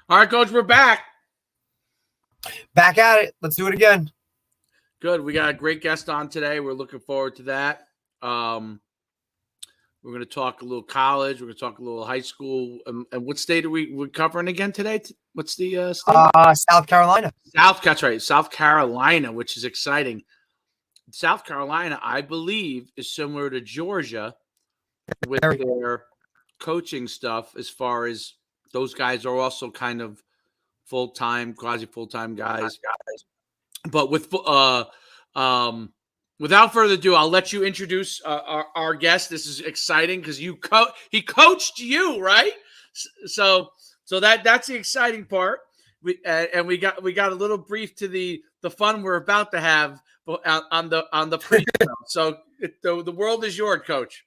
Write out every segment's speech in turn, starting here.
All right, Coach, we're back. Back at it. Let's do it again. Good. We got a great guest on today. We're looking forward to that. We're going to talk a little college. We're going to talk a little high school. And what state are we covering again today? What's the state? South Carolina. That's right. South Carolina, which is exciting. South Carolina, I believe, is similar to Georgia with their coaching stuff, as far as those guys are also kind of full-time, quasi-full-time guys. But without further ado, I'll let you introduce our guest. This is exciting because he coached you, right? So that's the exciting part. We got a little brief to the fun we're about to have on the pre-show. So the world is yours, Coach.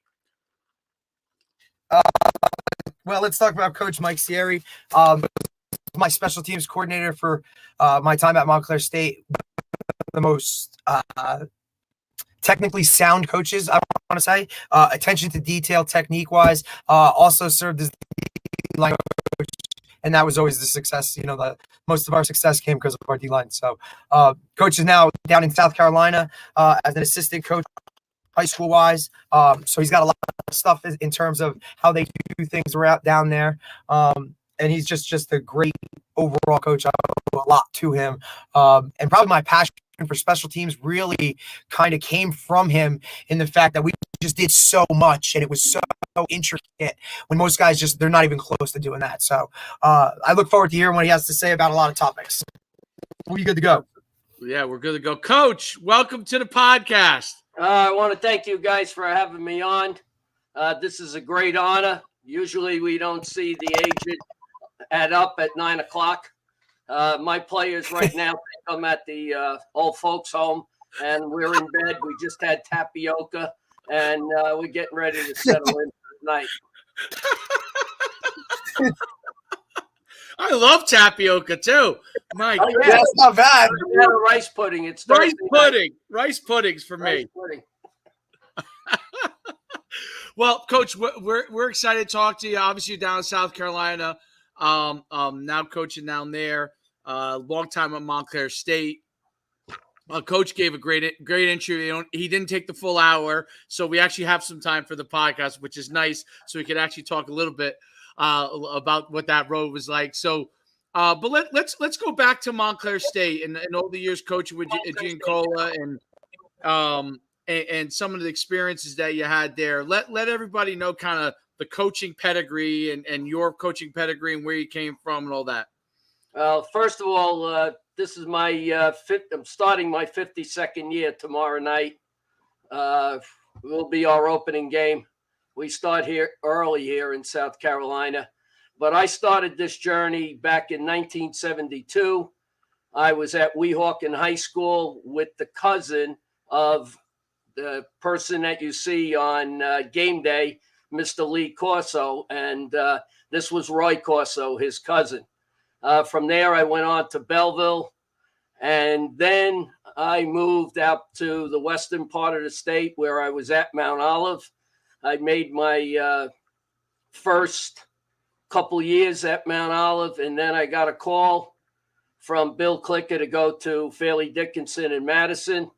Well, let's talk about Coach Mike Cieri. My special teams coordinator for my time at Montclair State. The most technically sound coaches, I want to say. Attention to detail, technique-wise. Also served as the line coach, and that was always the success. Most of our success came because of our D-line. So Coach is now down in South Carolina as an assistant coach, high school-wise. So he's got a lot of stuff in terms of how they do things down there. And he's just a great overall coach. I owe a lot to him. And probably my passion for special teams really kind of came from him, in the fact that we just did so much and it was so intricate, when most guys they're not even close to doing that. So I look forward to hearing what he has to say about a lot of topics. Are you good to go? Yeah, we're good to go. Coach, welcome to the podcast. I want to thank you guys for having me on. This is a great honor. Usually we don't see the agent up at 9 o'clock. My players right now think I'm at the old folks home, and we're in bed. We just had tapioca, and we're getting ready to settle in for the night. I love tapioca too. My God. Yeah, that's not bad. Rice pudding. It's rice pudding. Rice puddings for me. Pudding. Well, Coach, we're excited to talk to you. Obviously, you're down in South Carolina. Now coaching down there. Long time at Montclair State. Coach gave a great intro. He didn't take the full hour, so we actually have some time for the podcast, which is nice. So we could actually talk a little bit about what that road was like. So, but let's go back to Montclair State and all the years coaching with Giancola and some of the experiences that you had there. Let everybody know kind of the coaching pedigree and your coaching pedigree and where you came from and all that. Well, first of all, this is my I'm starting my 52nd year tomorrow night. Will be our opening game. We start here early here in South Carolina, but I started this journey back in 1972. I was at Weehawken High School with the cousin of the person that you see on game day, Mr. Lee Corso, and this was Roy Corso, his cousin. From there, I went on to Belleville, and then I moved out to the western part of the state where I was at Mount Olive. I made my first couple years at Mount Olive, and then I got a call from Bill Clicker to go to Fairleigh Dickinson in Madison.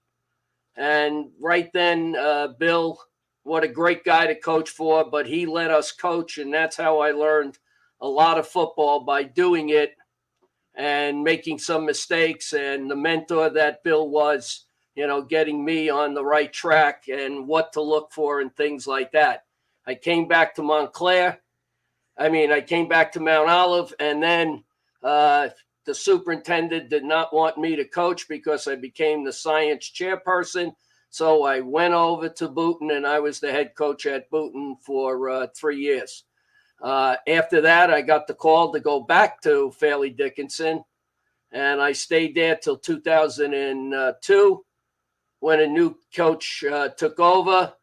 And right then, Bill, what a great guy to coach for, but he let us coach, and that's how I learned a lot of football, by doing it and making some mistakes. And the mentor that Bill was, getting me on the right track and what to look for and things like that. I came back to Montclair. I came back to Mount Olive, and then the superintendent did not want me to coach because I became the science chairperson. So I went over to Booton, and I was the head coach at Booton for 3 years. After that, I got the call to go back to Fairleigh Dickinson, and I stayed there till 2002 when a new coach took over.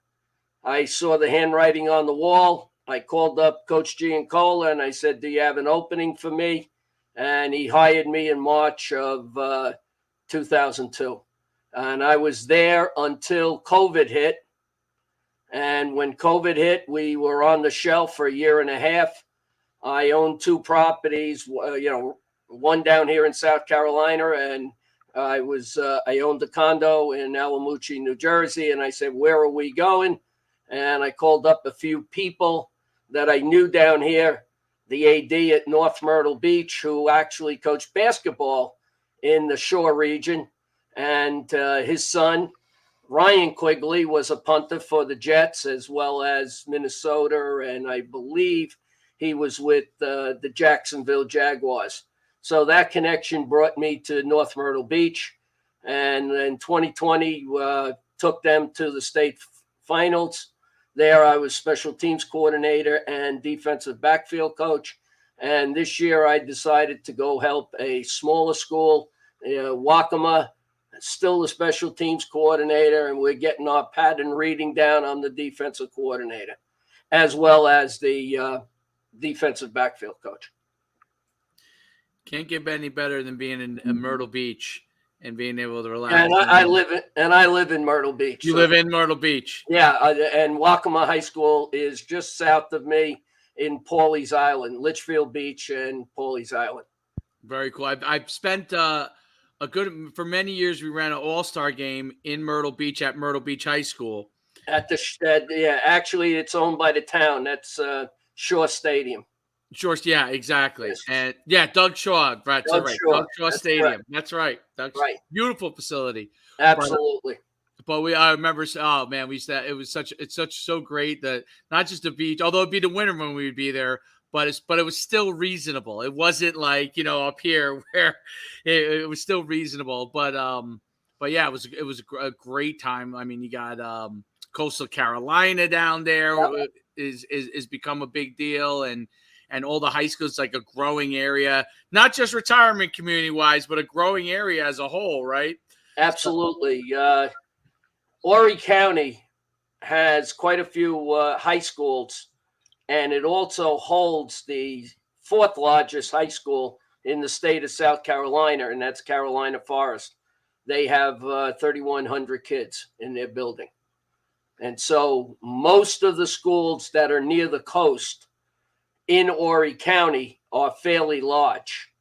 I saw the handwriting on the wall. I called up Coach Giancola, and I said, do you have an opening for me? And he hired me in March of 2002. And I was there until COVID hit. And when COVID hit, we were on the shelf for a year and a half. I own 2 properties, one down here in South Carolina, and I owned a condo in Alamucci, New Jersey. And I said, where are we going? And I called up a few people that I knew down here, the AD at North Myrtle Beach, who actually coached basketball in the Shore region. And his son, Ryan Quigley, was a punter for the Jets as well as Minnesota. And I believe he was with the Jacksonville Jaguars. So that connection brought me to North Myrtle Beach. And in 2020, took them to the state finals. There I was special teams coordinator and defensive backfield coach. And this year I decided to go help a smaller school, Waccamaw, still the special teams coordinator. And we're getting our pattern reading down on the defensive coordinator, as well as the defensive backfield coach. Can't get any better than being in Myrtle Beach and being able to relax. And I live in Myrtle Beach. You live in Myrtle Beach. Yeah, and Waccamaw High School is just south of me in Pawleys Island, Litchfield Beach and Pawleys Island. Very cool. I've spent for many years. We ran an all-star game in Myrtle Beach at Myrtle Beach High School. Actually, it's owned by the town. That's Shaw Stadium. Sure, yeah, exactly. And Doug Shaw, right? Doug Shaw Stadium. Right. That's right. Right. Beautiful facility. Absolutely. But I remember, oh man, it's so great that not just the beach, although it'd be the winter when we would be there, but it was still reasonable. It wasn't like, up here where it was still reasonable. But yeah, it was a great time. I mean, you got Coastal Carolina down there. Yep. is become a big deal, and all the high schools, like a growing area, not just retirement community wise, but a growing area as a whole, right? Absolutely. Horry County has quite a few high schools, and it also holds the 4th largest high school in the state of South Carolina, and that's Carolina Forest. They have 3,100 kids in their building. And so most of the schools that are near the coast in Horry County are fairly large.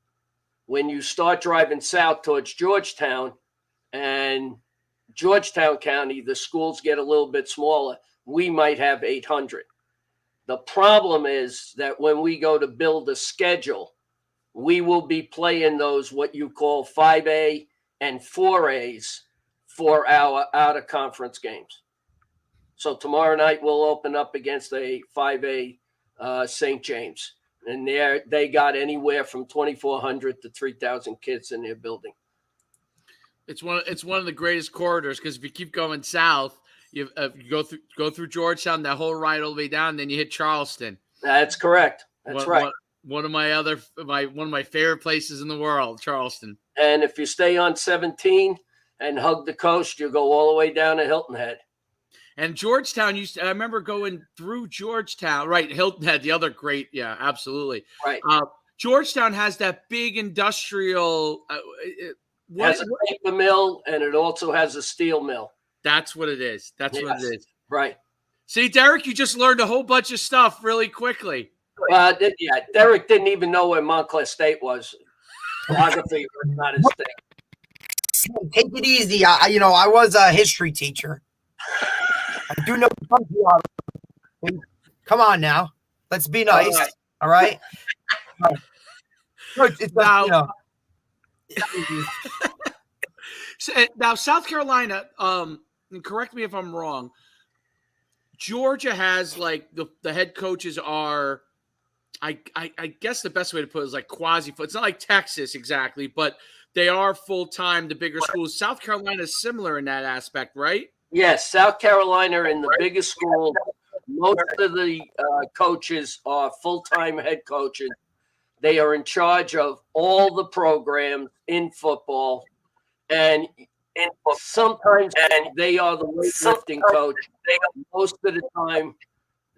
When you start driving south towards Georgetown and Georgetown County, the schools get a little bit smaller. We might have 800. The problem is that when we go to build a schedule, we will be playing those what you call 5A and 4As for our out-of-conference games. So tomorrow night we'll open up against a 5A St. James, and they got anywhere from 2,400 to 3,000 kids in their building. It's one of the greatest corridors, because if you keep going south, you go through Georgetown, that whole ride all the way down, then you hit Charleston. That's correct. That's right. One of my favorite places in the world, Charleston. And if you stay on 17 and hug the coast, you'll go all the way down to Hilton Head. And Georgetown I remember going through Georgetown, right? Hilton Head, the other great, yeah, absolutely. Right. Georgetown has that big industrial. It has a paper mill, and it also has a steel mill. That's what it is. What it is. Right. See, Derek, you just learned a whole bunch of stuff really quickly. Derek didn't even know where Montclair State was. Geography was not his thing. Take it easy. I was a history teacher. I do know some geography. Come on now. Let's be nice. All right. Now, South Carolina, and correct me if I'm wrong, Georgia has like the head coaches are, I guess the best way to put it is like quasi. It's not like Texas exactly, but they are full-time, the bigger schools. South Carolina is similar in that aspect, right? Yes, South Carolina in the biggest school, most of the coaches are full-time head coaches. They are in charge of all the programs in football, and sometimes they are the weightlifting coach. Most of the time,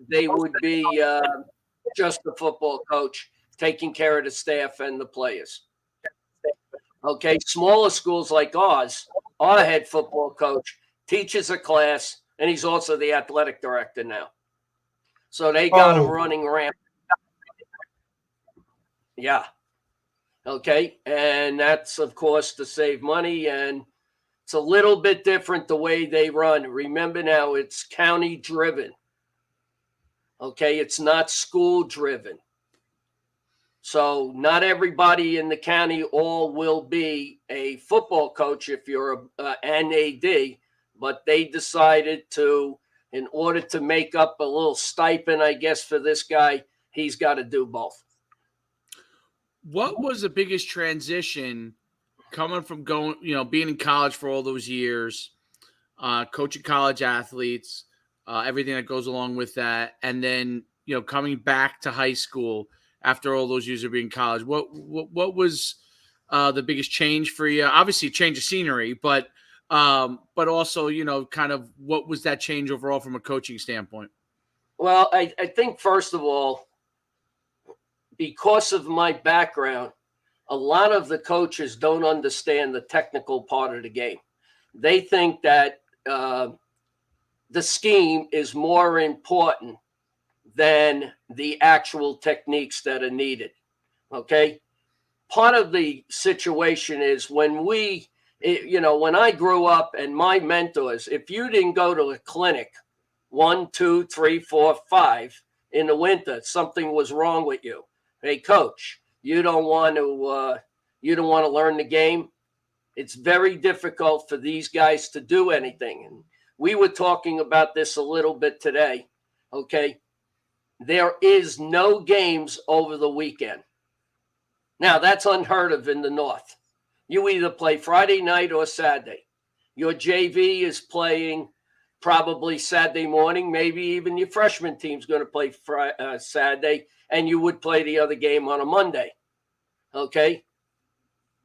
they would be just the football coach taking care of the staff and the players. Okay, smaller schools like ours, our head football coach teaches a class, and he's also the athletic director now. So they got him running rampant. Yeah. Okay. And that's, of course, to save money. And it's a little bit different the way they run. Remember now, it's county driven. Okay. It's not school driven. So not everybody in the county all will be a football coach if you're an AD, but they decided to, in order to make up a little stipend, I guess, for this guy, he's got to do both. What was the biggest transition coming from being in college for all those years, coaching college athletes, everything that goes along with that, and then coming back to high school after all those years of being in college? What was the biggest change for you? Obviously, change of scenery, but also kind of what was that change overall from a coaching standpoint? Well, I think first of all, because of my background, a lot of the coaches don't understand the technical part of the game. They think that the scheme is more important than the actual techniques that are needed. Okay. Part of the situation is when when I grew up and my mentors, if you didn't go to a clinic 1, 2, 3, 4, 5 in the winter, something was wrong with you. Hey, coach, you don't want to learn the game. It's very difficult for these guys to do anything. And we were talking about this a little bit today. Okay. There is no games over the weekend. Now, that's unheard of in the North. You either play Friday night or Saturday. Your JV is playing probably Saturday morning. Maybe even your freshman team's going to play Saturday, and you would play the other game on a Monday. Okay?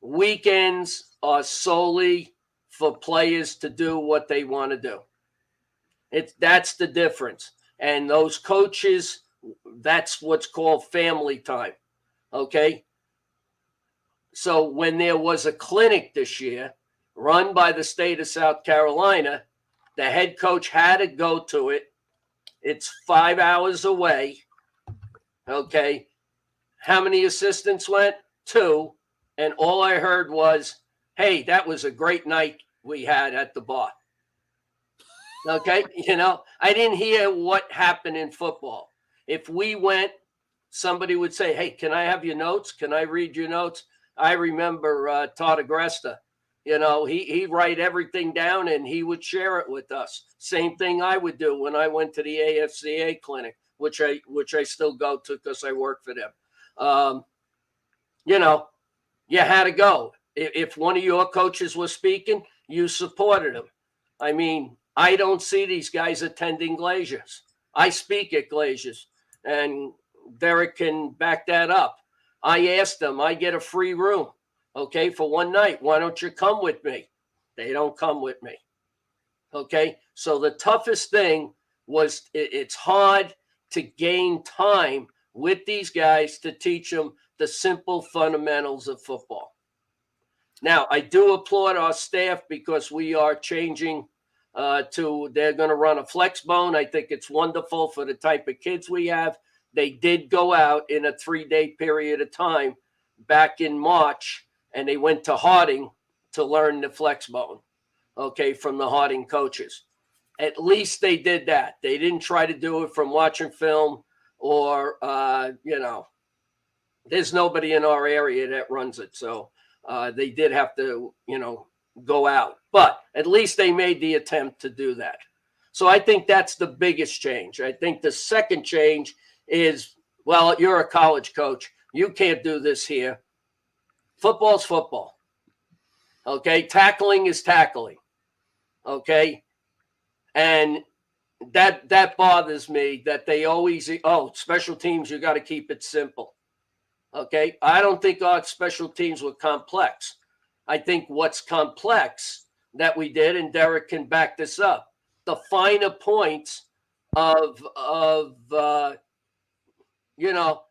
Weekends are solely for players to do what they want to do. That's the difference. And those coaches, that's what's called family time. Okay? So when there was a clinic this year run by the state of South Carolina, the head coach had to go to it. It's 5 hours away. Okay. How many assistants went? 2. And all I heard was, hey, that was a great night we had at the bar. Okay. I didn't hear what happened in football. If we went, somebody would say, hey, can I have your notes? Can I read your notes? I remember Todd Agresta. He'd write everything down and he would share it with us. Same thing I would do when I went to the AFCA clinic, which I still go to because I work for them. You had to go. If one of your coaches was speaking, you supported him. I mean, I don't see these guys attending Glaciers. I speak at Glaciers, and Derek can back that up. I asked them, I get a free room, okay, for one night. Why don't you come with me? They don't come with me. Okay, so the toughest thing was it's hard to gain time with these guys to teach them the simple fundamentals of football. Now, I do applaud our staff because we are changing they're going to run a flex bone. I think it's wonderful for the type of kids we have. They did go out in a 3-day period of time back in March, and they went to Harding to learn the flex bone, okay, from the Harding coaches. At least they did that. They didn't try to do it from watching film or, there's nobody in our area that runs it. So they did have to, go out. But at least they made the attempt to do that. So I think that's the biggest change. I think the second change is, well, you're a college coach. You can't do this here. Football's football. Okay. Tackling is tackling. Okay. And that bothers me that they always, special teams, you got to keep it simple. Okay. I don't think our special teams were complex. I think what's complex that we did, and Derek can back this up, the finer points of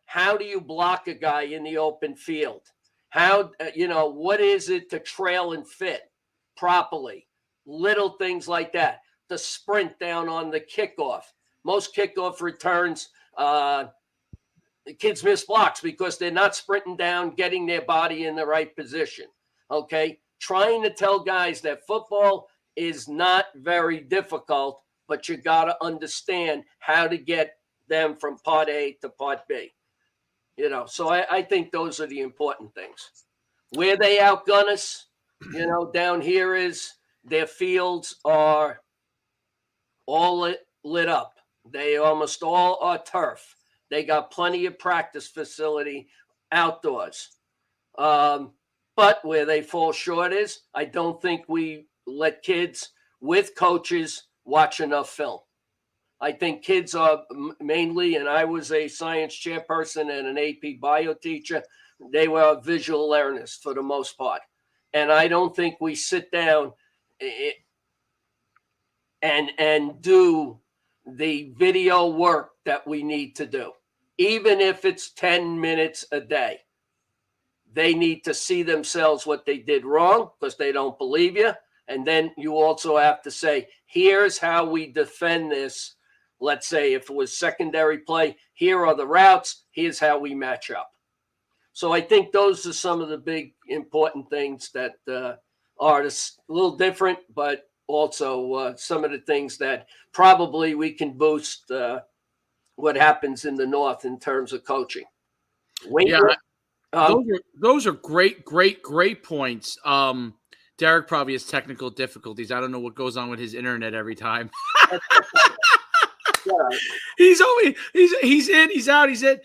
how do you block a guy in the open field? How, what is it to trail and fit properly? Little things like that. The sprint down on the kickoff. Most kickoff returns, the kids miss blocks because they're not sprinting down, getting their body in the right position. Okay. Trying to tell guys that football is not very difficult, but you got to understand how to get them from part A to part B. So I think those are the important things. Where they outgun us, down here is their fields are all lit up. They almost all are turf. They got plenty of practice facility outdoors. But where they fall short is I don't think we let kids with coaches watch enough film. I think kids are mainly, and I was a science chairperson and an AP bio teacher, they were visual learners for the most part. And I don't think we sit down and do the video work that we need to do. Even if it's 10 minutes a day, they need to see themselves what they did wrong because they don't believe you. And then you also have to say, here's how we defend this. Let's say if it was secondary play, here are the routes. Here's how we match up. So I think those are some of the big important things that are a little different, but also some of the things that probably we can boost what happens in the North in terms of coaching. Those are great points. Derek probably has technical difficulties. I don't know what goes on with his internet every time. He's in, he's out, he's in.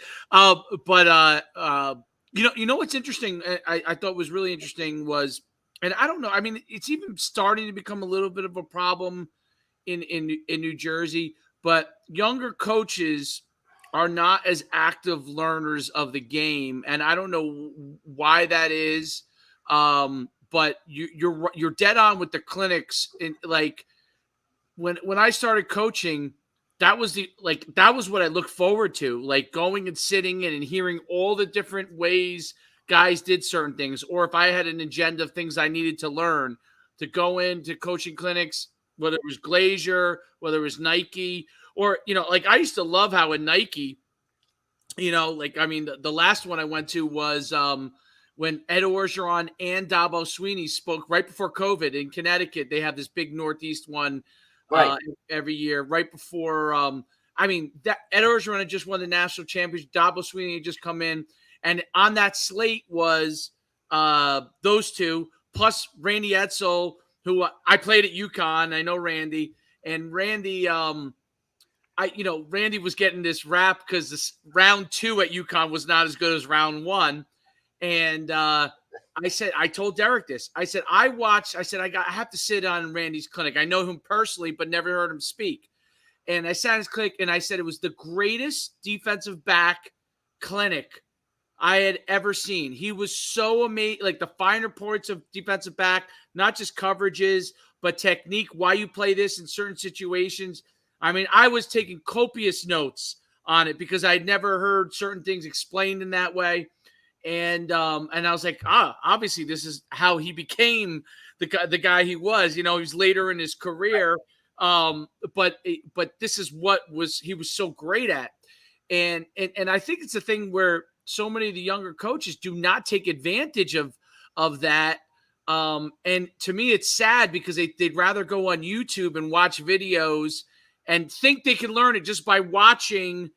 You know what's interesting? I thought was really interesting was, and I don't know. I mean, it's even starting to become a little bit of a problem in New Jersey. But younger coaches are not as active learners of the game, and I don't know why that is. But you're dead on with the clinics. In like when I started coaching, that was what I looked forward to, like going and sitting in and hearing all the different ways guys did certain things, or if I had an agenda of things I needed to learn, to go into coaching clinics, whether it was Glazier, whether it was Nike, or like I used to love how in Nike, the last one I went to was when Ed Orgeron and Dabo Sweeney spoke right before COVID in Connecticut. They have this big Northeast one every year, right before. That Ed Orgeron had just won the national championship. Dabo Sweeney had just come in, and on that slate was those two plus Randy Edsel, who I played at UConn. I know Randy, and Randy. Randy was getting this rap because this round 2 at UConn was not as good as round 1. And I told Derek this. I said, I have to sit on Randy's clinic. I know him personally, but never heard him speak. And I sat in his clinic and I said it was the greatest defensive back clinic I had ever seen. He was so amazing, like the finer points of defensive back, not just coverages, but technique, why you play this in certain situations. I mean, I was taking copious notes on it because I'd never heard certain things explained in that way. And I was like, obviously this is how he became the guy he was. He was later in his career, but this is what he was so great at. And I think it's a thing where so many of the younger coaches do not take advantage of that. And to me, it's sad because they'd rather go on YouTube and watch videos and think they can learn it just by watching.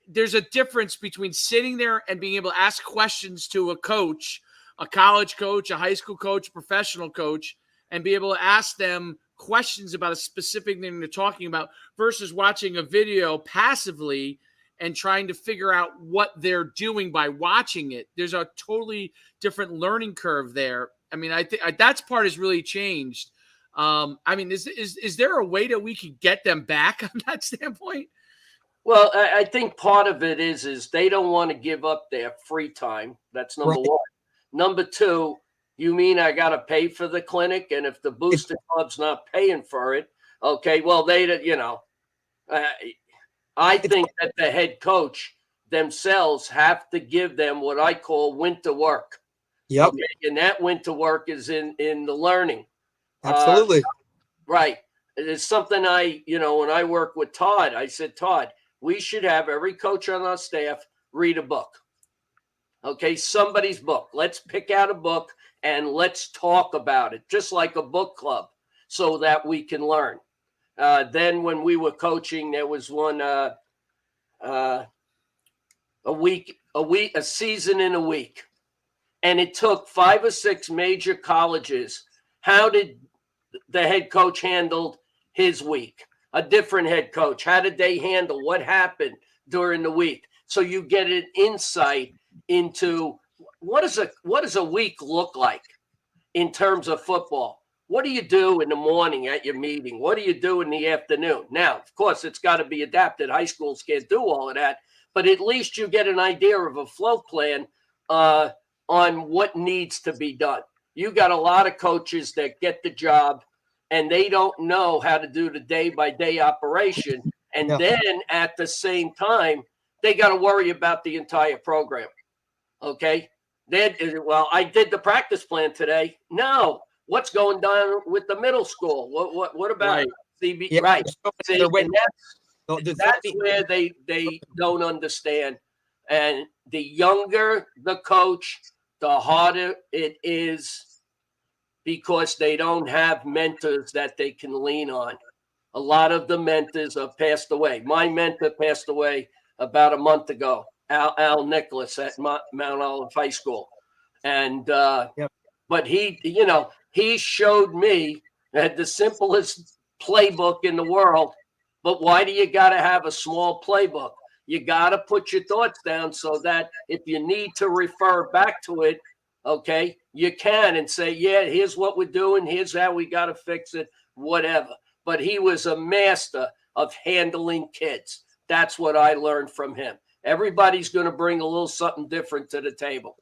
There's a difference between sitting there and being able to ask questions to a coach, a college coach, a high school coach, a professional coach, and be able to ask them questions about a specific thing they're talking about versus watching a video passively and trying to figure out what they're doing by watching it. There's a totally different learning curve there. I mean, I think that's part has really changed. Is there a way that we could get them back on that standpoint? Well, I think part of it is they don't want to give up their free time. That's number one. Number two, you mean I got to pay for the clinic? And if the booster club's not paying for it, okay, well, I think that the head coach themselves have to give them what I call winter work. Yep. Okay? And that winter work is in the learning. Absolutely. Right. It's something when I work with Todd, I said, Todd, we should have every coach on our staff read a book. Okay, somebody's book. Let's pick out a book and let's talk about it, just like a book club, so that we can learn. Then when we were coaching, there was one a season in a week. And it took 5 or 6 major colleges. How did the head coach handle his week? A different head coach. How did they handle what happened during the week? So you get an insight into what does a week look like in terms of football? What do you do in the morning at your meeting? What do you do in the afternoon? Now, of course, it's got to be adapted. High schools can't do all of that, but at least you get an idea of a flow plan on what needs to be done. You got a lot of coaches that get the job and they don't know how to do the day-by-day operation. And then at the same time, they got to worry about the entire program. Okay? Then, well, I did the practice plan today. No. What's going down with the middle school? What about CB? Yeah, right. See, and that's where they don't understand. And the younger the coach, the harder it is, because they don't have mentors that they can lean on. A lot of the mentors have passed away. My mentor passed away about a month ago, Al Nicholas at Mount Olive High School. And but he showed me that the simplest playbook in the world. But why do you got to have a small playbook? You got to put your thoughts down so that if you need to refer back to it, okay, you can and say, yeah, here's what we're doing. Here's how we got to fix it, whatever. But he was a master of handling kids. That's what I learned from him. Everybody's going to bring a little something different to the table.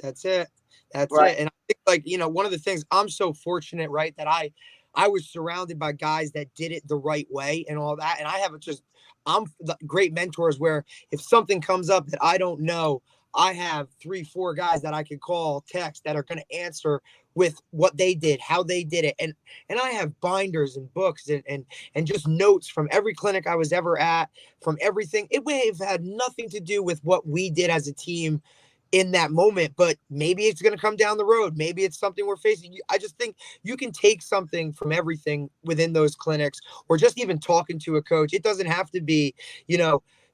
That's it. That's right. And I think, one of the things I'm so fortunate, right, that I was surrounded by guys that did it the right way and all that. And I'm great mentors where if something comes up that I don't know, I have 3-4 guys that I can call, text, that are going to answer with what they did, how they did it. And I have binders and books and just notes from every clinic I was ever at, from everything. It may have had nothing to do with what we did as a team in that moment, but maybe it's going to come down the road. Maybe it's something we're facing. I just think you can take something from everything within those clinics, or just even talking to a coach. It doesn't have to be,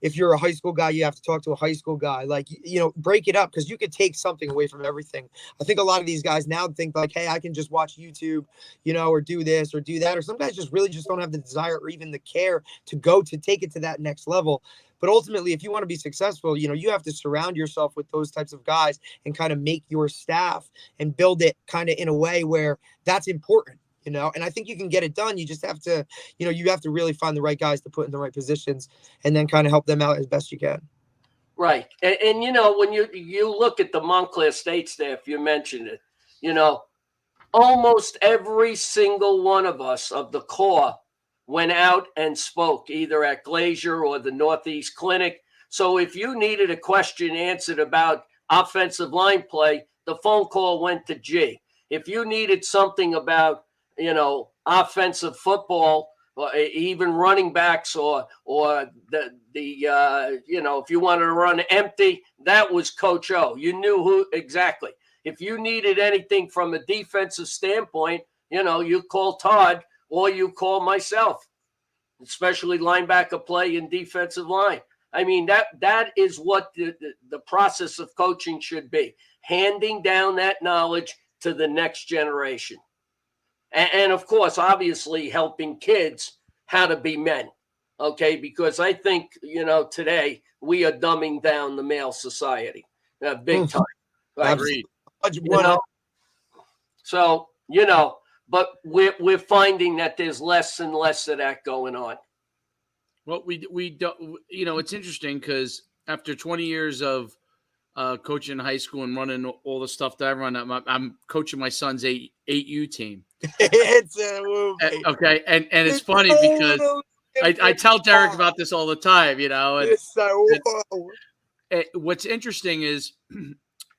if you're a high school guy, you have to talk to a high school guy. Like, break it up, because you could take something away from everything. I think a lot of these guys now think like, hey, I can just watch YouTube, or do this or do that. Or some guys just really just don't have the desire or even the care to take it to that next level. But ultimately, if you want to be successful, you have to surround yourself with those types of guys and kind of make your staff and build it kind of in a way where that's important, and I think you can get it done. You just have to, you have to really find the right guys to put in the right positions and then kind of help them out as best you can. Right. And when you look at the Montclair State staff, you mentioned it, almost every single one of us of the core went out and spoke either at Glacier or the Northeast Clinic. So if you needed a question answered about offensive line play, the phone call went to G. If you needed something about, offensive football, or even running backs, or the if you wanted to run empty, that was Coach O. You knew who exactly. If you needed anything from a defensive standpoint, you call Todd, or you call myself, especially linebacker play and defensive line. I mean, that is what the process of coaching should be, handing down that knowledge to the next generation. And of course, obviously helping kids how to be men, okay? Because I think, today we are dumbing down the male society big time. Right? Agreed. So, but we're finding that there's less and less of that going on. Well, we don't, it's interesting because after 20 years of coaching in high school and running all the stuff that I run, I'm coaching my son's 8U team. It's a movie. Okay, and it's funny because I tell Derek about this all the time, what's interesting is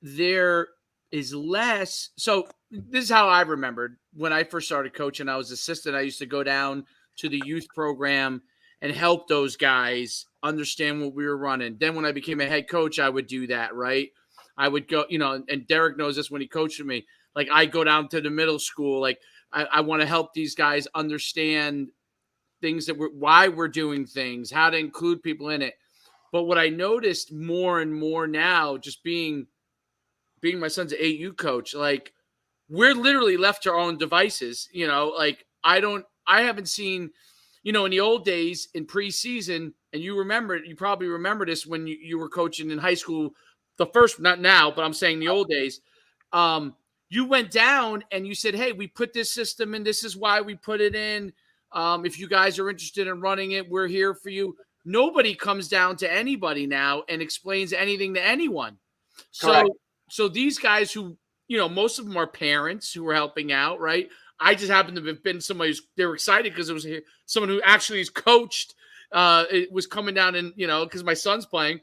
there is less. So this is how I remembered when I first started coaching. I was assistant. I used to go down to the youth program and help those guys understand what we were running. Then when I became a head coach, I would do that, right? I would go, and Derek knows this when he coached me. Like, I go down to the middle school. Like, I want to help these guys understand things why we're doing things, how to include people in it. But what I noticed more and more now, just being my son's AU coach, like, we're literally left to our own devices. Like, I haven't seen, in the old days in preseason, and you probably remember this when you were coaching in high school, not now, but I'm saying the old days, you went down and you said, hey, we put this system in. This is why we put it in. If you guys are interested in running it, we're here for you. Nobody comes down to anybody now and explains anything to anyone. Correct. So these guys who, most of them are parents who are helping out, right? I just happen to have been somebody they were excited because it was someone who actually is coached. It was coming down and, because my son's playing.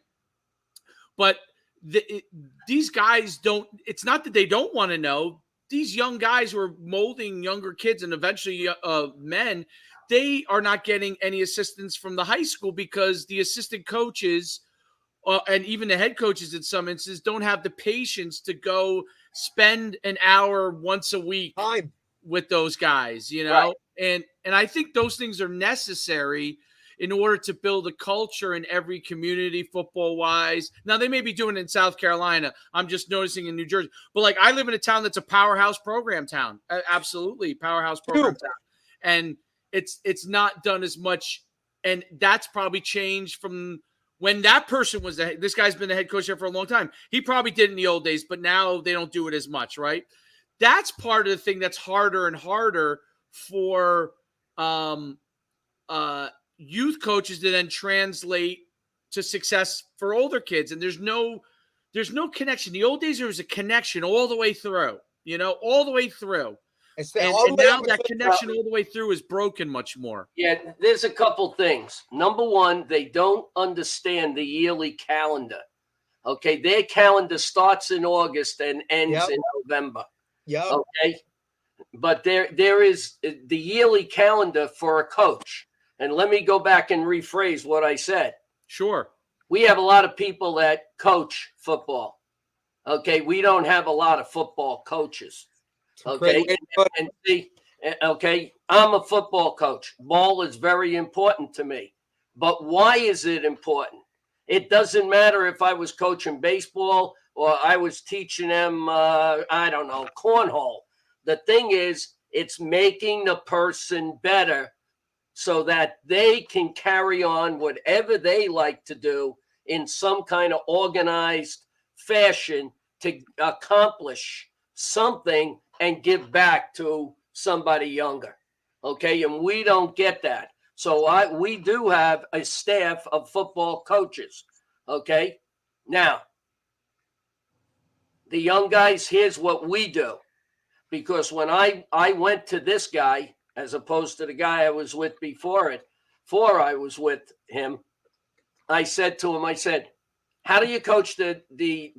But these guys it's not that they don't want to know. These young guys who are molding younger kids and eventually men, they are not getting any assistance from the high school because the assistant coaches and even the head coaches in some instances don't have the patience to go spend an hour once a week with those guys, Right. and I think those things are necessary in order to build a culture in every community, football wise. Now, they may be doing it in South Carolina. I'm just noticing in New Jersey, but like, I live in a town that's a powerhouse program town. Absolutely. Powerhouse program town. And it's not done as much. And that's probably changed from when that person was this guy's been the head coach here for a long time. He probably did in the old days, but now they don't do it as much, right? That's part of the thing that's harder and harder for youth coaches to then translate to success for older kids. And there's no connection. The old days, there was a connection all the way through, all the way through. And now that connection all the way through is broken much more. Yeah, there's a couple things. Number one, they don't understand the yearly calendar. Okay, their calendar starts in August and ends in November. Yeah. Okay, but there is the yearly calendar for a coach. And let me go back and rephrase what I said. Sure. We have a lot of people that coach football. Okay, we don't have a lot of football coaches. Okay, and see, okay, I'm a football coach. Ball is very important to me. But why is it important? It doesn't matter if I was coaching baseball or I was teaching them, cornhole. The thing is, it's making the person better so that they can carry on whatever they like to do in some kind of organized fashion to accomplish something and give back to somebody younger. Okay, and we don't get that. So we do have a staff of football coaches. Okay, now the young guys, here's what we do. Because when I went to this guy, as opposed to the guy I was with before I was with him, I said to him, how do you coach the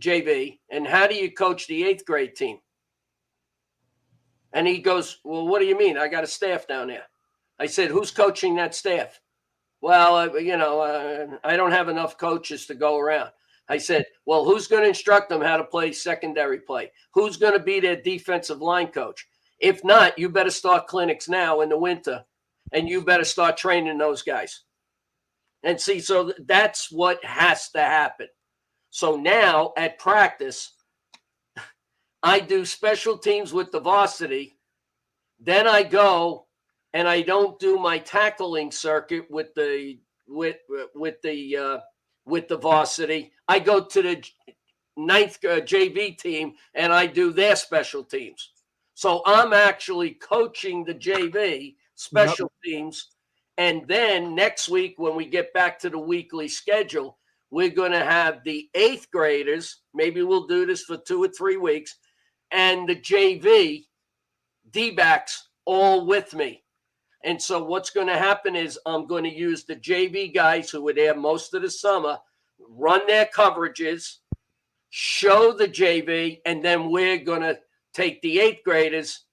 JV and how do you coach the 8th grade team? And he goes, well, what do you mean? I got a staff down there. I said, who's coaching that staff? Well, I don't have enough coaches to go around. I said, well, who's going to instruct them how to play secondary play? Who's going to be their defensive line coach? If not, you better start clinics now in the winter, and you better start training those guys. And see, so that's what has to happen. So now at practice, I do special teams with the varsity. Then I go and I don't do my tackling circuit with the varsity. I go to the 9th JV team and I do their special teams. So I'm actually coaching the JV special teams. And then next week, when we get back to the weekly schedule, we're going to have the 8th graders. Maybe we'll do this for 2 or 3 weeks. And the JV D-backs all with me. And so what's going to happen is I'm going to use the JV guys who were there most of the summer, run their coverages, show the JV, and then we're going to take the 8th graders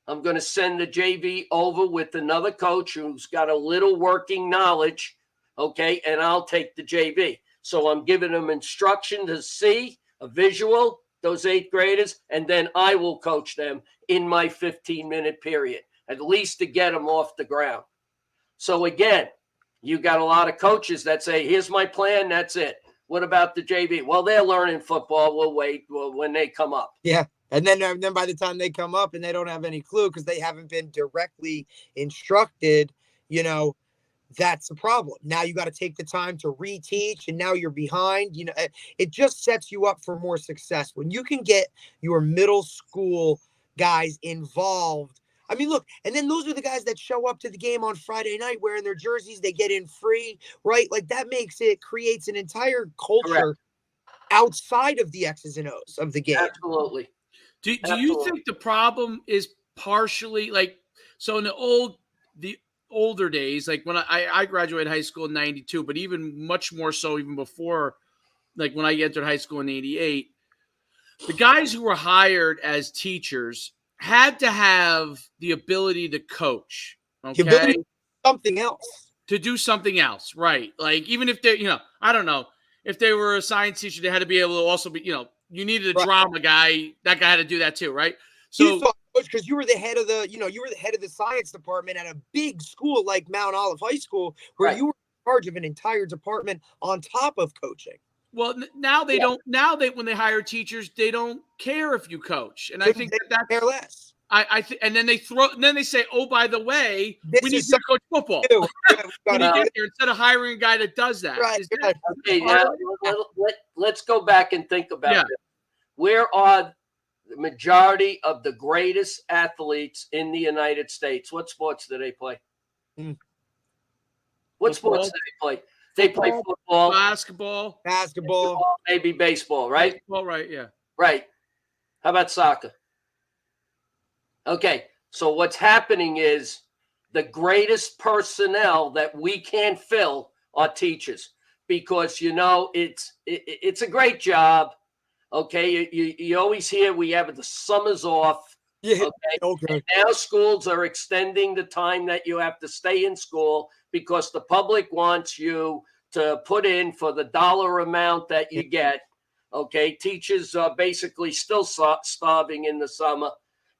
I'm going to send the JV over with another coach who's got a little working knowledge, okay, and I'll take the JV. So I'm giving them instruction to see, a visual, those 8th graders, and then I will coach them in my 15-minute period, at least to get them off the ground. So again, you got a lot of coaches that say, here's my plan, that's it. What about the JV? Well, they're learning football. We'll wait when they come up. Yeah. And then by the time they come up and they don't have any clue because they haven't been directly instructed, that's the problem. Now you got to take the time to reteach, and now you're behind. It just sets you up for more success when you can get your middle school guys involved. I mean, look, and then those are the guys that show up to the game on Friday night wearing their jerseys. They get in free, right? Like that creates an entire culture Correct. outside of the X's and O's of the game. Absolutely. Do you think the problem is partially so in the older days, like when I graduated high school in 92, but even much more so even before, like when I entered high school in 88, the guys who were hired as teachers had to have the ability to coach, okay? The ability to do something else. To do something else, right? Like even if they, I don't know, if they were a science teacher, they had to be able to also be, you needed a drama guy. That guy had to do that too, right? So because you were the head of the science department at a big school like Mount Olive High School, where you were in charge of an entire department on top of coaching. Well, now they don't. Now when they hire teachers, they don't care if you coach, and I think that's care less. And then they say, oh, by the way, we need to coach football. Instead of hiring a guy that does that. Right. Okay, now let's go back and think about it. Where are the majority of the greatest athletes in the United States? What sports do they play? What sports do they play? They play football, basketball, maybe baseball, right? Baseball, right, yeah. Right. How about soccer? Okay, so what's happening is the greatest personnel that we can fill are teachers because, it's a great job. Okay, you always hear we have the summers off. Yeah. Okay. Now schools are extending the time that you have to stay in school because the public wants you to put in for the dollar amount that you get. Okay, teachers are basically still starving in the summer.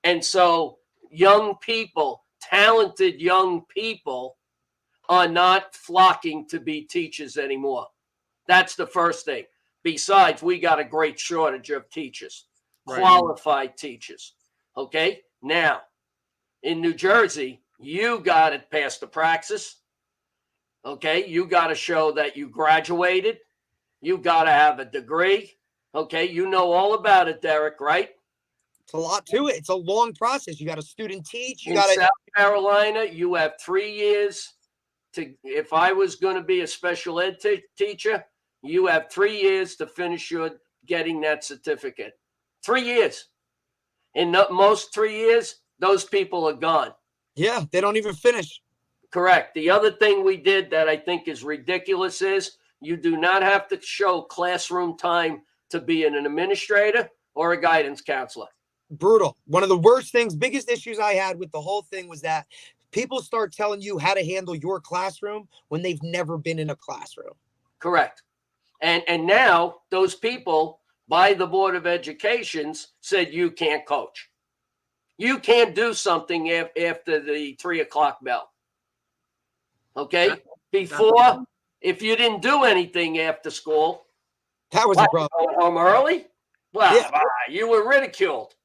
And so young people, talented young people, are not flocking to be teachers anymore. That's the first thing. Besides, we got a great shortage of teachers, qualified teachers. Okay, now in New Jersey, you got to pass the praxis. Okay, you got to show that you graduated. You got to have a degree. Okay, you know all about it, Derek, right? It's a lot to it. It's a long process. You got to student teach. In South Carolina, you have 3 years to. If I was going to be a special ed teacher, you have 3 years to finish your getting that certificate. 3 years. In most 3 years, those people are gone. Yeah, they don't even finish. Correct. The other thing we did that I think is ridiculous is you do not have to show classroom time to be an administrator or a guidance counselor. Brutal. One of the worst things, biggest issues I had with the whole thing was that people start telling you how to handle your classroom when they've never been in a classroom. Correct. And now those people by the Board of Education said you can't coach. You can't do something after the 3:00 bell. Okay? Before, if you didn't do anything after school, that was a problem. Going home early? Well, you were ridiculed.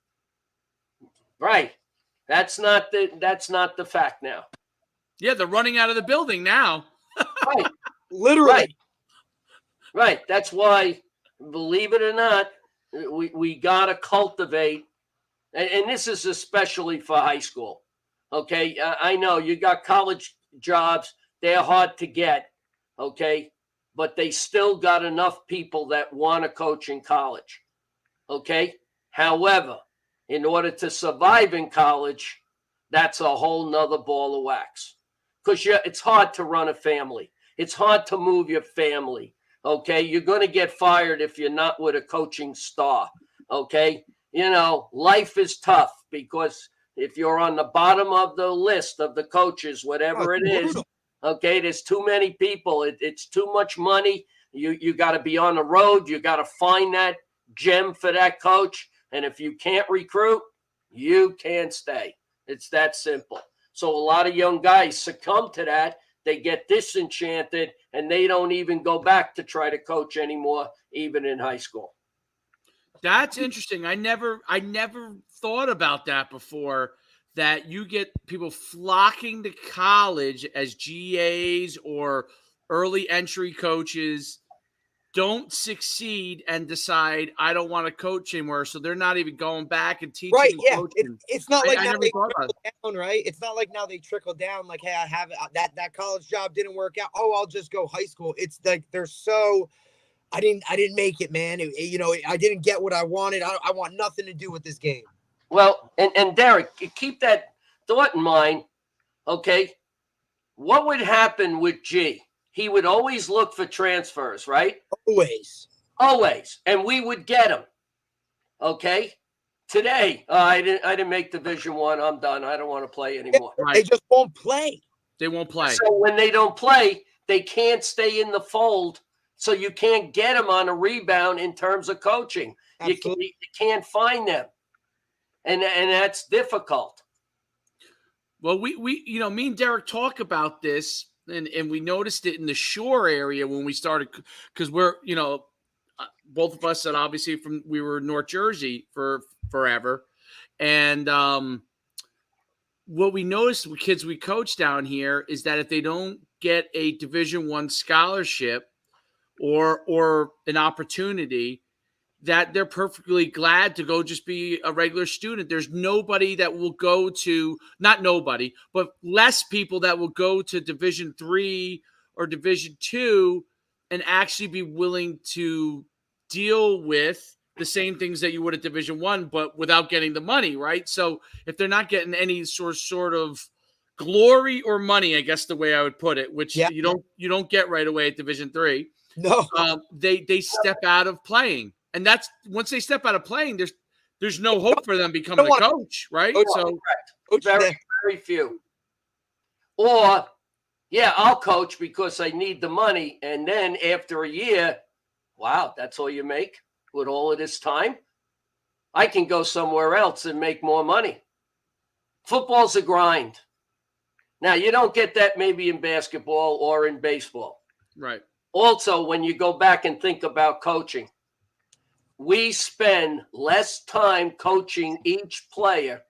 Right. That's not the fact now. Yeah, they're running out of the building now. Right. Literally. Right. That's why, believe it or not, we got to cultivate, and this is especially for high school. Okay. I know you got college jobs. They're hard to get. Okay. But they still got enough people that want to coach in college. Okay. However, in order to survive in college, that's a whole nother ball of wax. Because it's hard to run a family. It's hard to move your family. Okay. You're going to get fired if you're not with a coaching star. Okay. Life is tough because if you're on the bottom of the list of the coaches, whatever it is, brutal. okay, there's too many people. It's too much money. You got to be on the road. You got to find that gem for that coach. And if you can't recruit, you can't stay. It's that simple. So a lot of young guys succumb to that. They get disenchanted, and they don't even go back to try to coach anymore, even in high school. That's interesting. I never thought about that before, that you get people flocking to college as GAs or early entry coaches, don't succeed and decide I don't want to coach anymore. So they're not even going back and teaching Right, and yeah. coaching. It's not like I now never they thought about trickle down, right? It's not like now they trickle down like, hey, I have that college job didn't work out. Oh, I'll just go high school. It's like they're so I didn't make it, man. I didn't get what I wanted. I want nothing to do with this game. Well, and Derek, keep that thought in mind, okay? What would happen with G? He would always look for transfers, right? Always. Always. And we would get him. Okay? Today, I didn't make Division One. I'm done. I don't want to play anymore. They just won't play. They won't play. So when they don't play, they can't stay in the fold. So you can't get them on a rebound in terms of coaching. You can't find them. And that's difficult. Well, we me and Derek talk about this, and we noticed it in the Shore area when we started, because we're, both of us that obviously we were in North Jersey for forever. And what we noticed with kids we coach down here is that if they don't get a Division I scholarship or an opportunity, that they're perfectly glad to go just be a regular student. There's nobody that will go to, not nobody, but less people that will go to Division III or Division II and actually be willing to deal with the same things that you would at Division I, but without getting the money, right? So if they're not getting any sort of glory or money, I guess the way I would put it, which you don't get right away at Division III. No, they step out of playing. And that's once they step out of playing, there's no hope for them becoming a coach, right? So very few. Or, yeah, I'll coach because I need the money. And then after a year, wow, that's all you make with all of this time? I can go somewhere else and make more money. Football's a grind. Now, you don't get that maybe in basketball or in baseball. Right. Also, when you go back and think about coaching, we spend less time coaching each player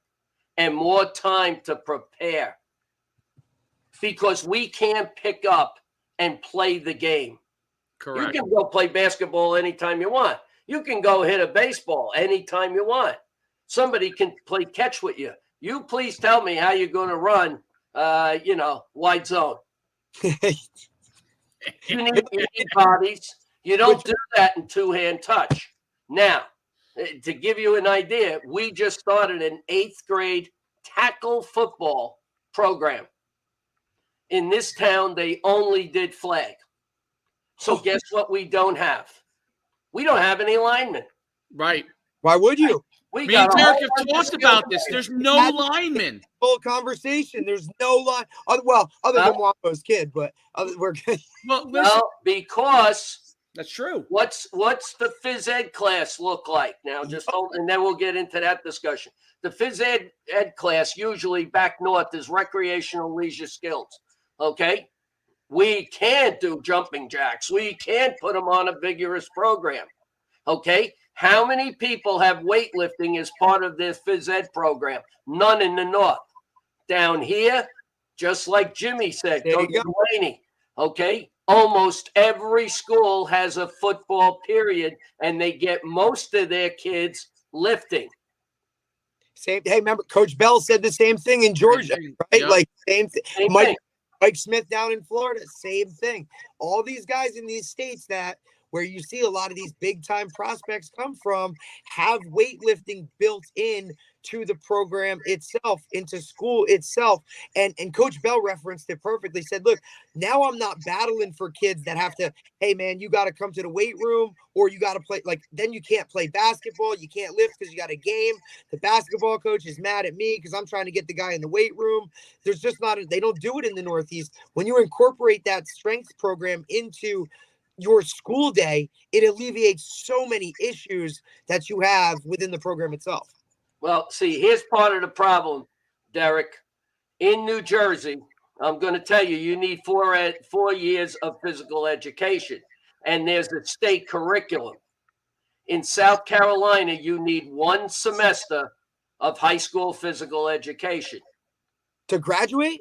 and more time to prepare because we can't pick up and play the game. Correct. You can go play basketball anytime you want. You can go hit a baseball anytime you want. Somebody can play catch with you. You please tell me how you're going to run, wide zone. You need bodies. You don't do that in two-hand touch. Now, to give you an idea, we just started an 8th grade tackle football program. In this town, they only did flag. So guess what we don't have? We don't have any linemen. Right. Why would you? Me and Derek have talked about this. There's no linemen. Full conversation. There's no line. Well, other than Wampo's kid, but we're good. Well, because that's true. What's the phys ed class look like? Now, just hold, and then we'll get into that discussion. The phys ed class usually back north is recreational leisure skills. Okay, we can't do jumping jacks. We can't put them on a vigorous program. Okay, how many people have weightlifting as part of their phys ed program? None in the north. Down here, just like Jimmy said, Coach Delaney. Okay. Almost every school has a football period, and they get most of their kids lifting. Hey, remember Coach Bell said the same thing in Georgia, right? Yep. Like same thing. Mike Smith down in Florida, same thing. All these guys in these states where you see a lot of these big time prospects come from have weightlifting built in into the program itself, into school itself. And Coach Bell referenced it perfectly, said, look, now I'm not battling for kids that have to, hey man, you got to come to the weight room, or you got to play, like, then you can't play basketball, you can't lift because you got a game. The basketball coach is mad at me because I'm trying to get the guy in the weight room. There's just not, they don't do it in the Northeast. When you incorporate that strength program into your school day, it alleviates so many issues that you have within the program itself. Well, see, here's part of the problem, Derek. In New Jersey, I'm going to tell you, you need 4 years of physical education, and there's a state curriculum. In South Carolina, you need 1 semester of high school physical education. To graduate?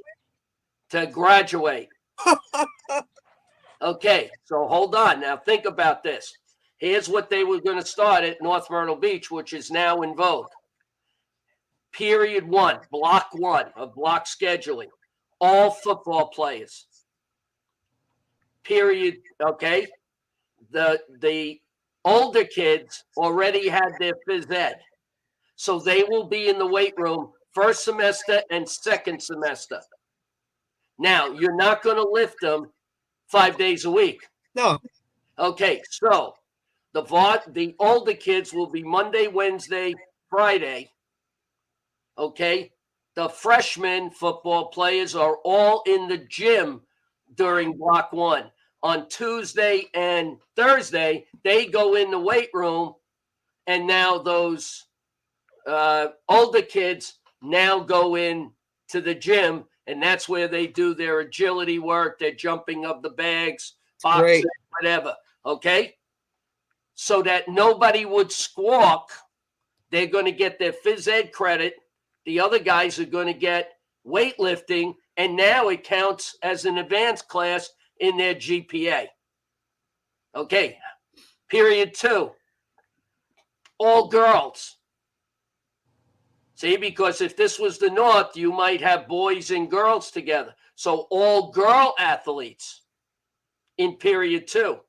To graduate. Okay, so hold on. Now think about this. Here's what they were going to start at North Myrtle Beach, which is now in vogue. Period 1, block 1 of block scheduling. All football players. Period. Okay. The older kids already had their phys ed. So they will be in the weight room first semester and second semester. Now, you're not going to lift them 5 days a week. No. Okay, so the older kids will be Monday, Wednesday, Friday. Okay, the freshman football players are all in the gym during block 1. On Tuesday and Thursday, they go in the weight room, and now those older kids now go in to the gym, and that's where they do their agility work, their jumping of the bags, boxing, whatever, okay? So that nobody would squawk. They're going to get their phys ed credit. The other guys are going to get weightlifting, and now it counts as an advanced class in their GPA. Okay, period 2, all girls. See, because if this was the North, you might have boys and girls together. So all girl athletes in period 2.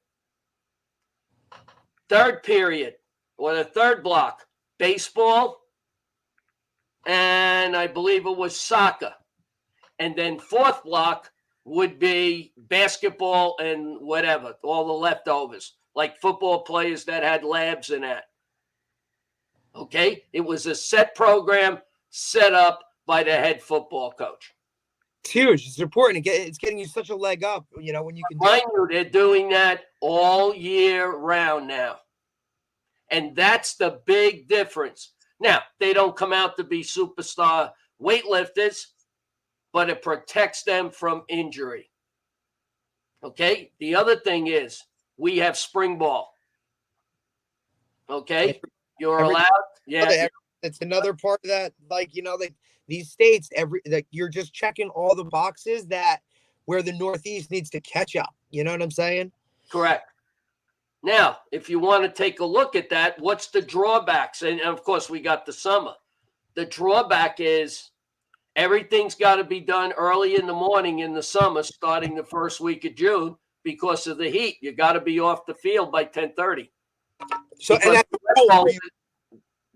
Third period, or the third block, baseball, and I believe it was soccer. And then fourth block would be basketball and whatever, all the leftovers, like football players that had labs in that. Okay? It was a set program set up by the head football coach. It's huge. It's important. It's getting you such a leg up, when you can do Mind you, they're doing that all year round now. And that's the big difference. Now, they don't come out to be superstar weightlifters, but it protects them from injury. Okay? The other thing is we have spring ball. Okay? You're allowed. Yeah. It's another part of that, these states, you're just checking all the boxes that where the Northeast needs to catch up. You know what I'm saying? Correct. Now, if you want to take a look at that, what's the drawbacks? And of course, we got the summer. The drawback is everything's got to be done early in the morning in the summer, starting the first week of June because of the heat. You got to be off the field by 10:30. So and that's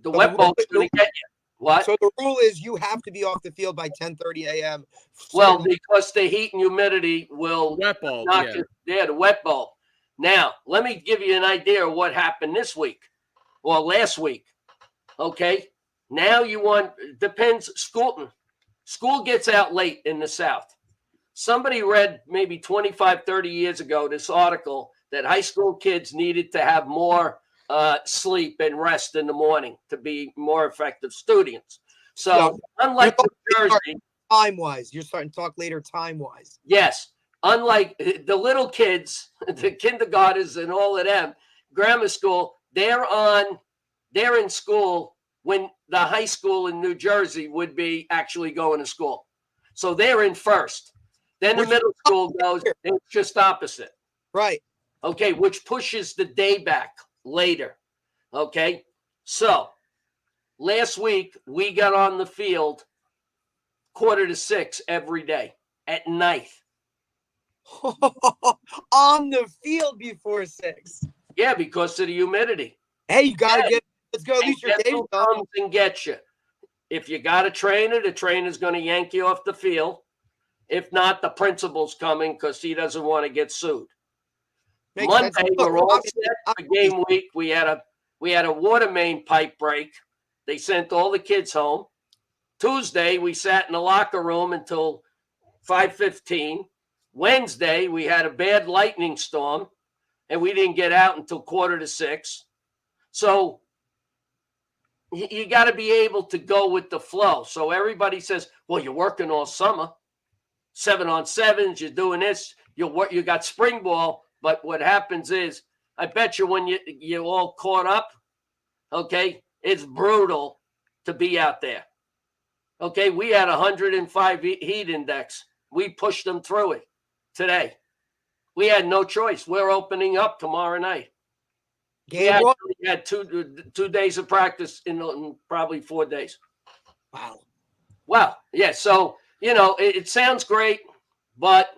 the wet ball is going to get you. What? So the rule is you have to be off the field by 10:30 a.m. Well, because the heat and humidity will wet ball. The wet ball. Now, let me give you an idea of what happened this week or last week. Okay. Now depends. School gets out late in the South. Somebody read maybe 25, 30 years ago this article that high school kids needed to have more sleep and rest in the morning to be more effective students. So unlike New Jersey, time-wise, you're starting to talk later time-wise. Yes. Unlike the little kids, the kindergartners and all of them, grammar school, they're in school when the high school in New Jersey would be actually going to school. So they're in first. Then the middle school goes, it's just opposite. Right. Okay, which pushes the day back later. Okay, so last week we got on the field 5:45 every day at night. On the field before 6. Yeah, because of the humidity. Hey, you gotta let's go at least your game comes and get you. If you got a trainer, the trainer's going to yank you off the field. If not, the principal's coming because he doesn't want to get sued. Makes Monday, sense. Look, we're all obviously- set for game week. We had a water main pipe break. They sent all the kids home. Tuesday, we sat in the locker room until 5:15. Wednesday, we had a bad lightning storm, and we didn't get out until 5:45. So you got to be able to go with the flow. So everybody says, well, you're working all summer, 7-on-7s, you're doing this, you got spring ball. But what happens is, I bet you when you're all caught up, okay, it's brutal to be out there. Okay, we had 105 heat index. We pushed them through it today. We had no choice. We're opening up tomorrow night. We had 2 days of practice in probably 4 days. Wow. Wow. Yeah. So, it sounds great, but,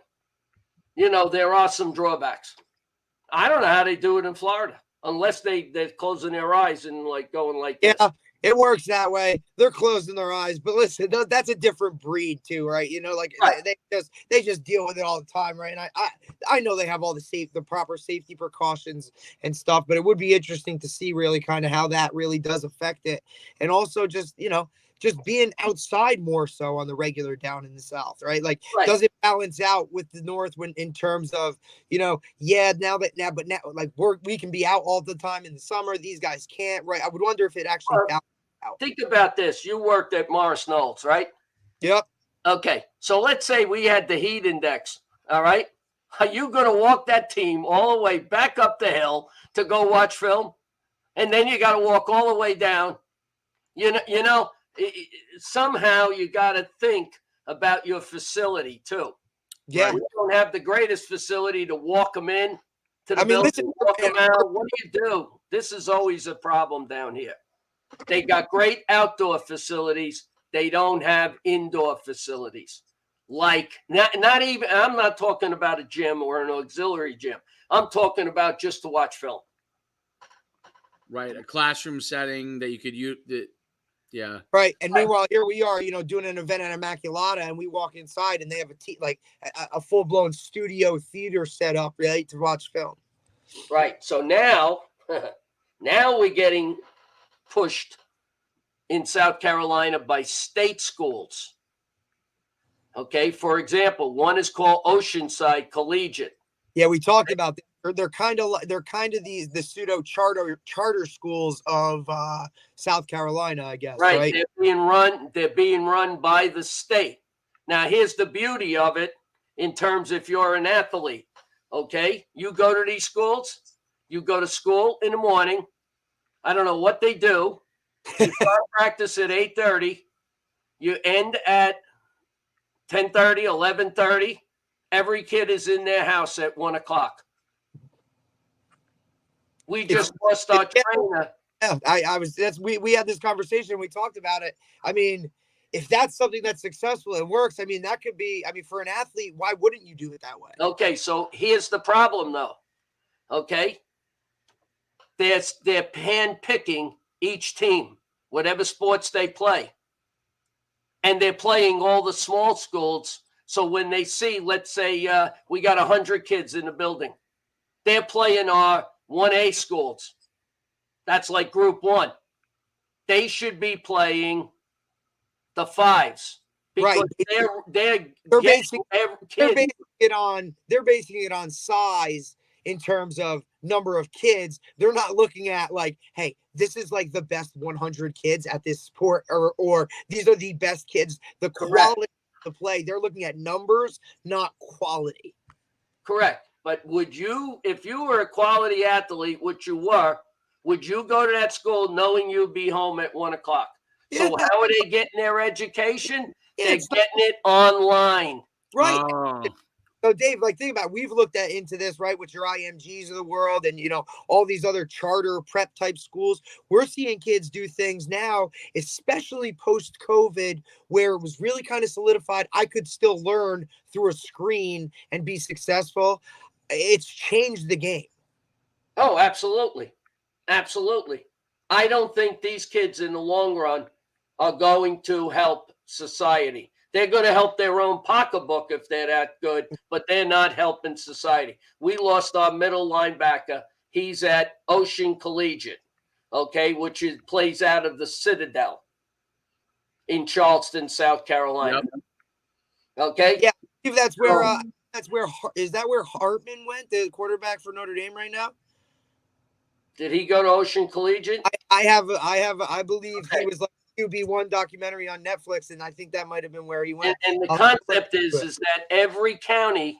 there are some drawbacks. I don't know how they do it in Florida unless they're closing their eyes and going like this. Yeah, it works that way. They're closing their eyes, but listen, that's a different breed too, right? Right. They just deal with it all the time, right? And I know they have all the proper safety precautions and stuff, but it would be interesting to see really kind of how that really does affect it, and also just being outside more so on the regular down in the South, right? Like, Right. does it balance out with the North when in terms of, now, like we can be out all the time in the summer. These guys can't, right? I would wonder if it actually balances out. Think about this. You worked at Morris Knowles, right? Yep. Okay. So let's say we had the heat index. All right. Are you going to walk that team all the way back up the hill to go watch film? And then you got to walk all the way down. Somehow you got to think about your facility too. Yeah. We don't have the greatest facility to walk them in to the building, listen, walk them out. What do? This is always a problem down here. They got great outdoor facilities. They don't have indoor facilities. Like not even, I'm not talking about a gym or an auxiliary gym. I'm talking about just to watch film. Right, a classroom setting that you could use. Yeah. Right. And meanwhile, here we are, doing an event at Immaculata, and we walk inside and they have a full blown studio theater set up, right, to watch film. Right. So now we're getting pushed in South Carolina by state schools. Okay. For example, one is called Oceanside Collegiate. Yeah, we talked about this. They're kind of the pseudo charter schools of South Carolina, I guess. Right. They're being run by the state. Now, here's the beauty of it in terms if you're an athlete. Okay, you go to these schools. You go to school in the morning. I don't know what they do. You start practice at 8:30. You end at 10:30, 11:30. Every kid is in their house at 1:00. We just lost our trainer. Yeah, we had this conversation. We talked about it. I mean, if that's something that's successful and works, I mean, that could be, for an athlete, why wouldn't you do it that way? Okay. So here's the problem though. Okay. They're hand-picking each team, whatever sports they play. And they're playing all the small schools. So when they see, let's say we got 100 kids in the building, they're playing our 1A schools. That's like group 1. They should be playing the 5s. Because right. they're basing it on size in terms of number of kids. They're not looking at like, hey, this is like the best 100 kids at this sport, or these are the best kids. The quality of the play. They're looking at numbers, not quality. Correct. But if you were a quality athlete, which you were, would you go to that school knowing you'd be home at 1:00? Yeah, so how are they getting their education? They're getting it online. Right. Oh. So Dave, think about it. We've looked into this, right, with your IMGs of the world and, all these other charter prep type schools. We're seeing kids do things now, especially post-COVID, where it was really kind of solidified. I could still learn through a screen and be successful. It's changed the game. Oh, absolutely. Absolutely. I don't think these kids in the long run are going to help society. They're going to help their own pocketbook if they're that good, but they're not helping society. We lost our middle linebacker. He's at Ocean Collegiate, okay, which plays out of the Citadel in Charleston, South Carolina. Yep. Yeah, Okay? I believe that's where is that where Hartman went, the quarterback for Notre Dame right now? Did he go to Ocean Collegiate? I believe he was like QB1 documentary on Netflix, and I think that might have been where he went. And the concept is that every county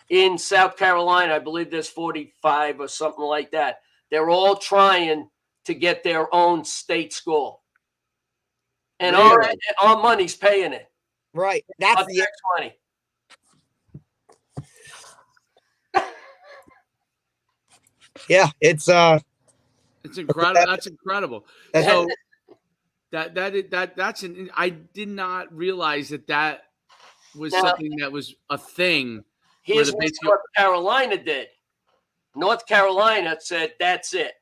in South Carolina, I believe there's 45 or something like that, they're all trying to get their own state school. And our money's paying it. Right. That's Our the tax money. Yeah, it's incredible. That's incredible. So that's I did not realize that was something that was a thing. Here's what North Carolina did. North Carolina said, that's it.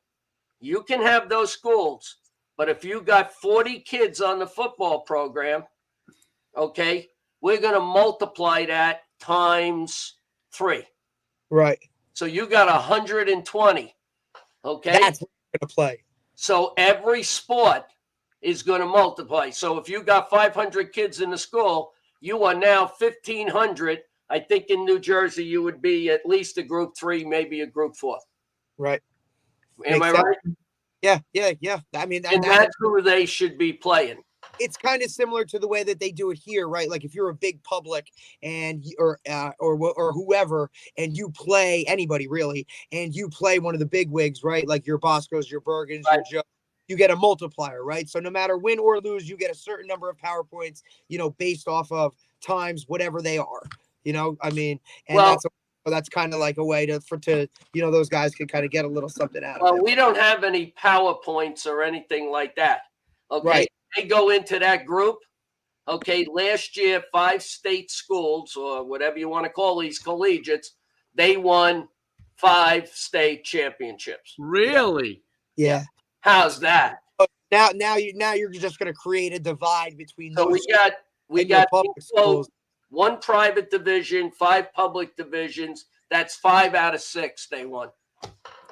You can have those schools, but if you got 40 kids on the football program, okay, we're going to multiply that times 3. Right. So you got 120. Okay. That's what you're going to play. So every sport is going to multiply. So if you got 500 kids in the school, you are now 1,500. I think in New Jersey, you would be at least a group 3, maybe a group 4. Right. Am I right? Yeah. I mean, that's who they should be playing. It's kind of similar to the way that they do it here, right? Like if you're a big public and or whoever, and you play anybody really, and you play one of the big wigs, right? Like your Boscos, your Bergens, your Joe, you get a multiplier, right? So no matter win or lose, you get a certain number of PowerPoints, based off of times whatever they are. I mean, and that's kind of like a way to those guys can kind of get a little something out of it. Well, we don't have any PowerPoints or anything like that. Okay. Right. They go into that group. Okay. Last year, 5 state schools or whatever you want to call these collegiates, they won 5 state championships. Really? Yeah. How's that? Now you're just going to create a divide between those. So we got public schools. 1 private division, 5 public divisions. That's 5 out of 6 they won.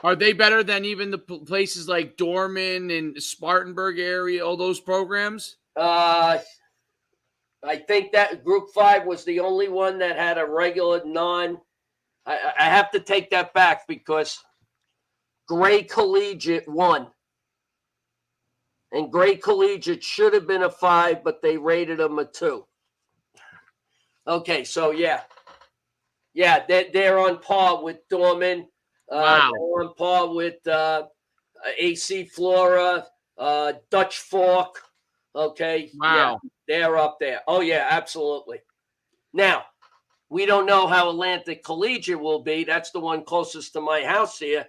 Are they better than even the places like Dorman and Spartanburg area, all those programs? I think that Group 5 was the only one that had a regular I have to take that back because Gray Collegiate won. And Gray Collegiate should have been a 5, but they rated them a 2. Okay, so yeah, they're on par with Dorman. Wow. They're on par with AC Flora, Dutch Fork. Okay. Wow. Yeah, they're up there. Oh, yeah, absolutely. Now, we don't know how Atlantic Collegiate will be. That's the one closest to my house here.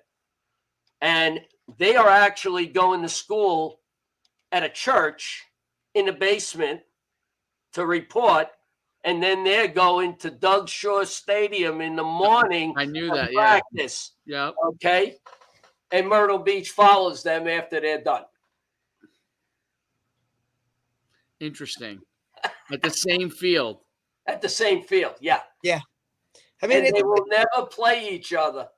And they are actually going to school at a church in the basement to report. And then they're going to Doug Shaw Stadium in the morning. I knew that, practice. Yeah. Okay. And Myrtle Beach follows them after they're done. Interesting. At the same field. At the same field, yeah. Yeah. I mean, they will never play each other.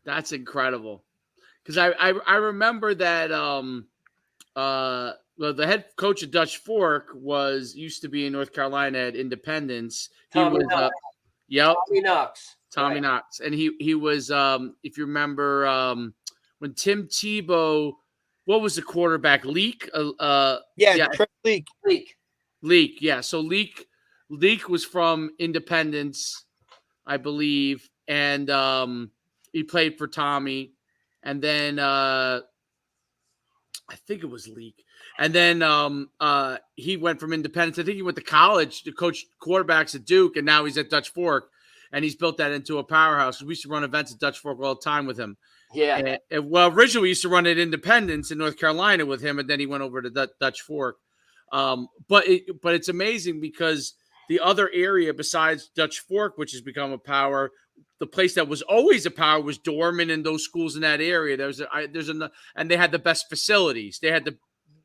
That's incredible. Because I remember that the head coach of Dutch Fork used to be in North Carolina at Independence. Tommy Knox. Tommy Knox. And he was if you remember when Tim Tebow, what was the quarterback? Leak? Leak. Yeah. So Leak was from Independence, I believe, and he played for Tommy, and then I think it was Leak. And then he went from Independence. I think he went to college to coach quarterbacks at Duke, and now he's at Dutch Fork, and he's built that into a powerhouse. We used to run events at Dutch Fork all the time with him. Yeah. Well, originally we used to run at Independence in North Carolina with him, and then he went over to Dutch Fork. But it's amazing because the other area besides Dutch Fork, which has become a power, the place that was always a power was Dorman and those schools in that area. And they had the best facilities. They had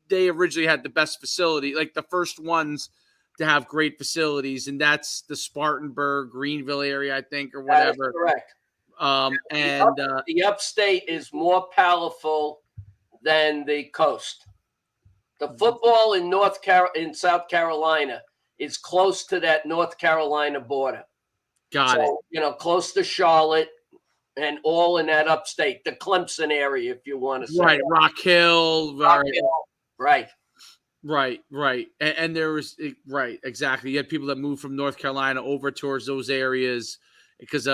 they originally had the best facility, like the first ones to have great facilities, and that's the Spartanburg, Greenville area, I think, or whatever. That is correct. And The upstate is more powerful than the coast. The football in South Carolina is close to that North Carolina border. got it. You know, close to Charlotte and all in that upstate, the Clemson area, if you want to say. Right, Rock Hill. Right. Right. And there was right, exactly. You had people that moved from North Carolina over towards those areas because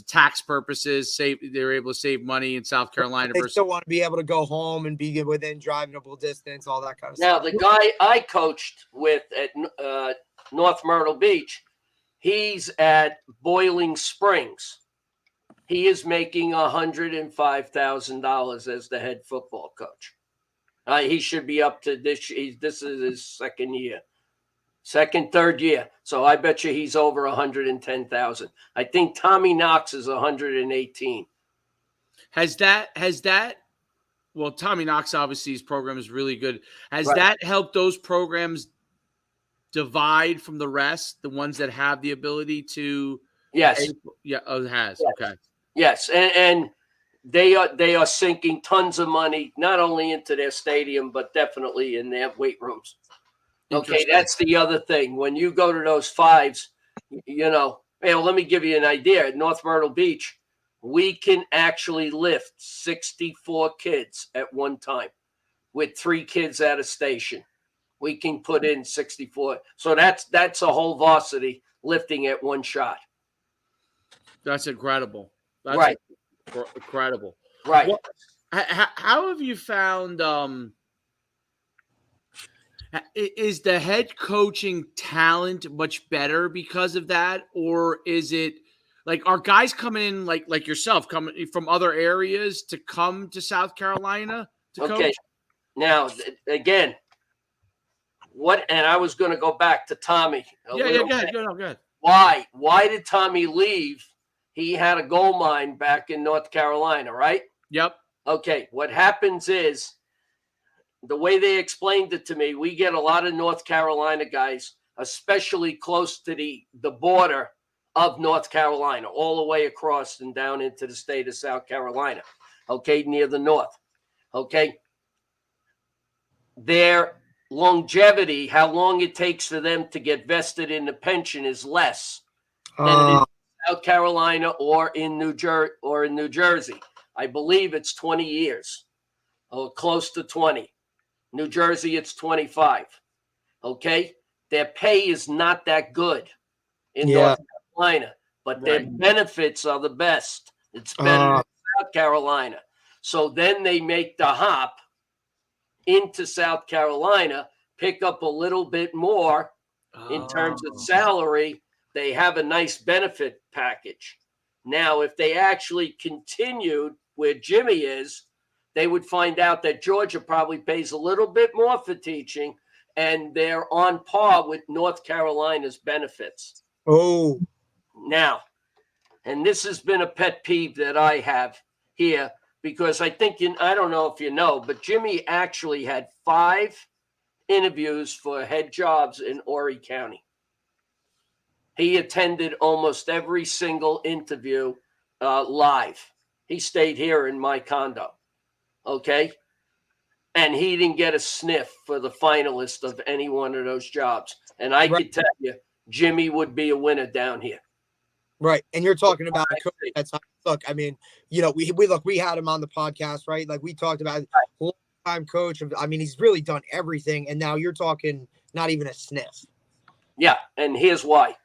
tax purposes, they were able to save money in South Carolina. They still want to be able to go home and be within drivable distance, all that kind of stuff. Now, the guy I coached with at North Myrtle Beach, he's at Boiling Springs. He is making $105,000 as the head football coach. He should be up to this. This is his third year. So I bet you he's over 110,000. I think Tommy Knox is 118. Has that? Well, Tommy Knox, obviously, his program is really good. Has that helped those programs divide from the rest, the ones that have the ability to? Yes. Yeah. Oh, it has. Yes. Okay. Yes, and they are sinking tons of money not only into their stadium but definitely in their weight rooms. Okay, that's the other thing. When you go to those fives, you know, let me give you an idea. At North Myrtle Beach, we can actually lift 64 kids at one time with 3 kids at a station. We can put in 64. So that's a whole varsity lifting at one shot. That's incredible. That's right. Incredible. Right. Well, how have you found is the head coaching talent much better because of that, or is it like are guys coming in like yourself coming from other areas to come to South Carolina to coach? Now again, and I was going to go back to Tommy. Go ahead. Why did Tommy leave? He had a gold mine back in North Carolina, right? Yep. Okay. What happens is the way they explained it to me, we get a lot of North Carolina guys, especially close to the border of North Carolina, all the way across and down into the state of South Carolina, okay, near the north, okay? Their longevity, how long it takes for them to get vested in the pension is less than it is in South Carolina or in New Jersey. I believe it's 20 years or close to 20. New Jersey, it's 25. Okay? Their pay is not that good in North Carolina, but their benefits are the best. It's better than South Carolina. So then they make the hop into South Carolina, pick up a little bit more in terms of salary. They have a nice benefit package. Now, if they actually continued where Jimmy is, they would find out that Georgia probably pays a little bit more for teaching, and they're on par with North Carolina's benefits. Oh. Now, and this has been a pet peeve that I have here, because I think, I don't know if you know, but Jimmy actually had 5 interviews for head jobs in Horry County. He attended almost every single interview live. He stayed here in my condo, okay? And he didn't get a sniff for the finalist of any one of those jobs. And I could tell you, Jimmy would be a winner down here. Right. And you're talking about a coach that's look, I mean, you know, we had him on the podcast, right? Like we talked about time coach. I mean, he's really done everything. And now you're talking not even a sniff. Yeah. And here's why.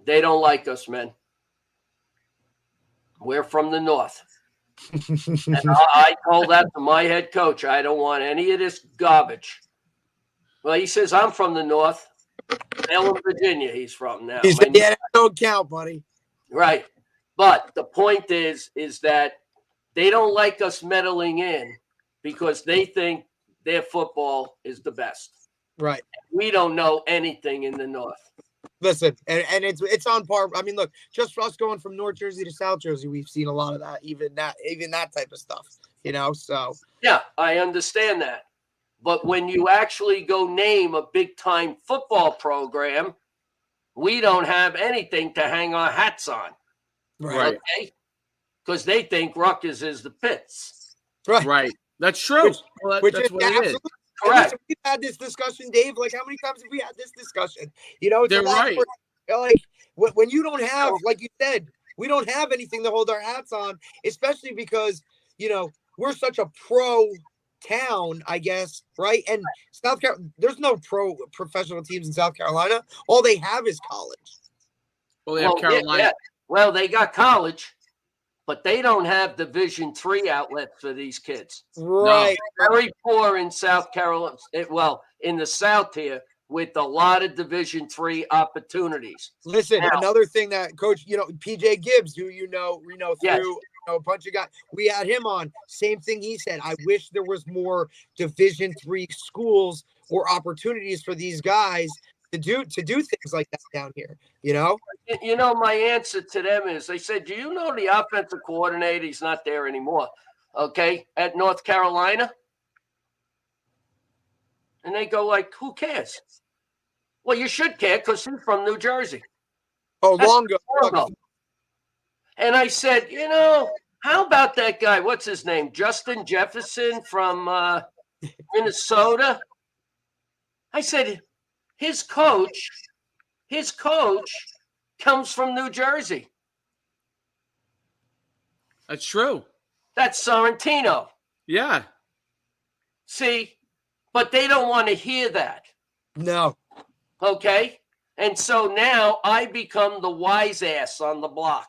They don't like us, man. We're from the north. And I told that to my head coach. I don't want any of this garbage. Well, he says, I'm from the north. Maryland, Virginia, he's from now. He said, yeah, that don't count, buddy. Right. But the point is that they don't like us meddling in because they think their football is the best. Right. We don't know anything in the north. Listen, and it's on par. I mean, look, just for us going from North Jersey to South Jersey, we've seen a lot of that, even that type of stuff, you know. So yeah, I understand that. But when you actually go name a big-time football program, we don't have anything to hang our hats on. Right. Okay? Because they think Rutgers is the Pits. Right. That's true. That's what it is. Absolutely Correct. Listen, we've had this discussion, Dave. Like, how many times have we had this discussion? You know, it's They're a lot right. more, like when you don't have, like you said, we don't have anything to hold our hats on, especially because, you know, we're such a pro town, I guess, right? And South Carolina, there's no professional teams in South Carolina. All they have is college. Well, they have Carolina. Yeah. Well, they got college, but they don't have Division III outlets for these kids. Right. No. Very poor in South Carolina. Well, in the South here, with a lot of Division III opportunities. Listen, now, another thing that Coach, you know, PJ Gibbs, who you know through yes. a bunch of guys, we had him on. Same thing he said. I wish there was more Division III schools or opportunities for these guys to do things like that down here. You know, my answer to them is, they said, "Do you know the offensive coordinator? He's not there anymore. Okay, at North Carolina." And they go like, "Who cares?" Well, you should care because he's from New Jersey. Oh, Longo. And I said, you know, how about that guy? What's his name? Justin Jefferson from Minnesota. I said, his coach comes from New Jersey. That's true. That's Sorrentino. Yeah. See, but they don't want to hear that. No. Okay. And so now I become the wise ass on the block.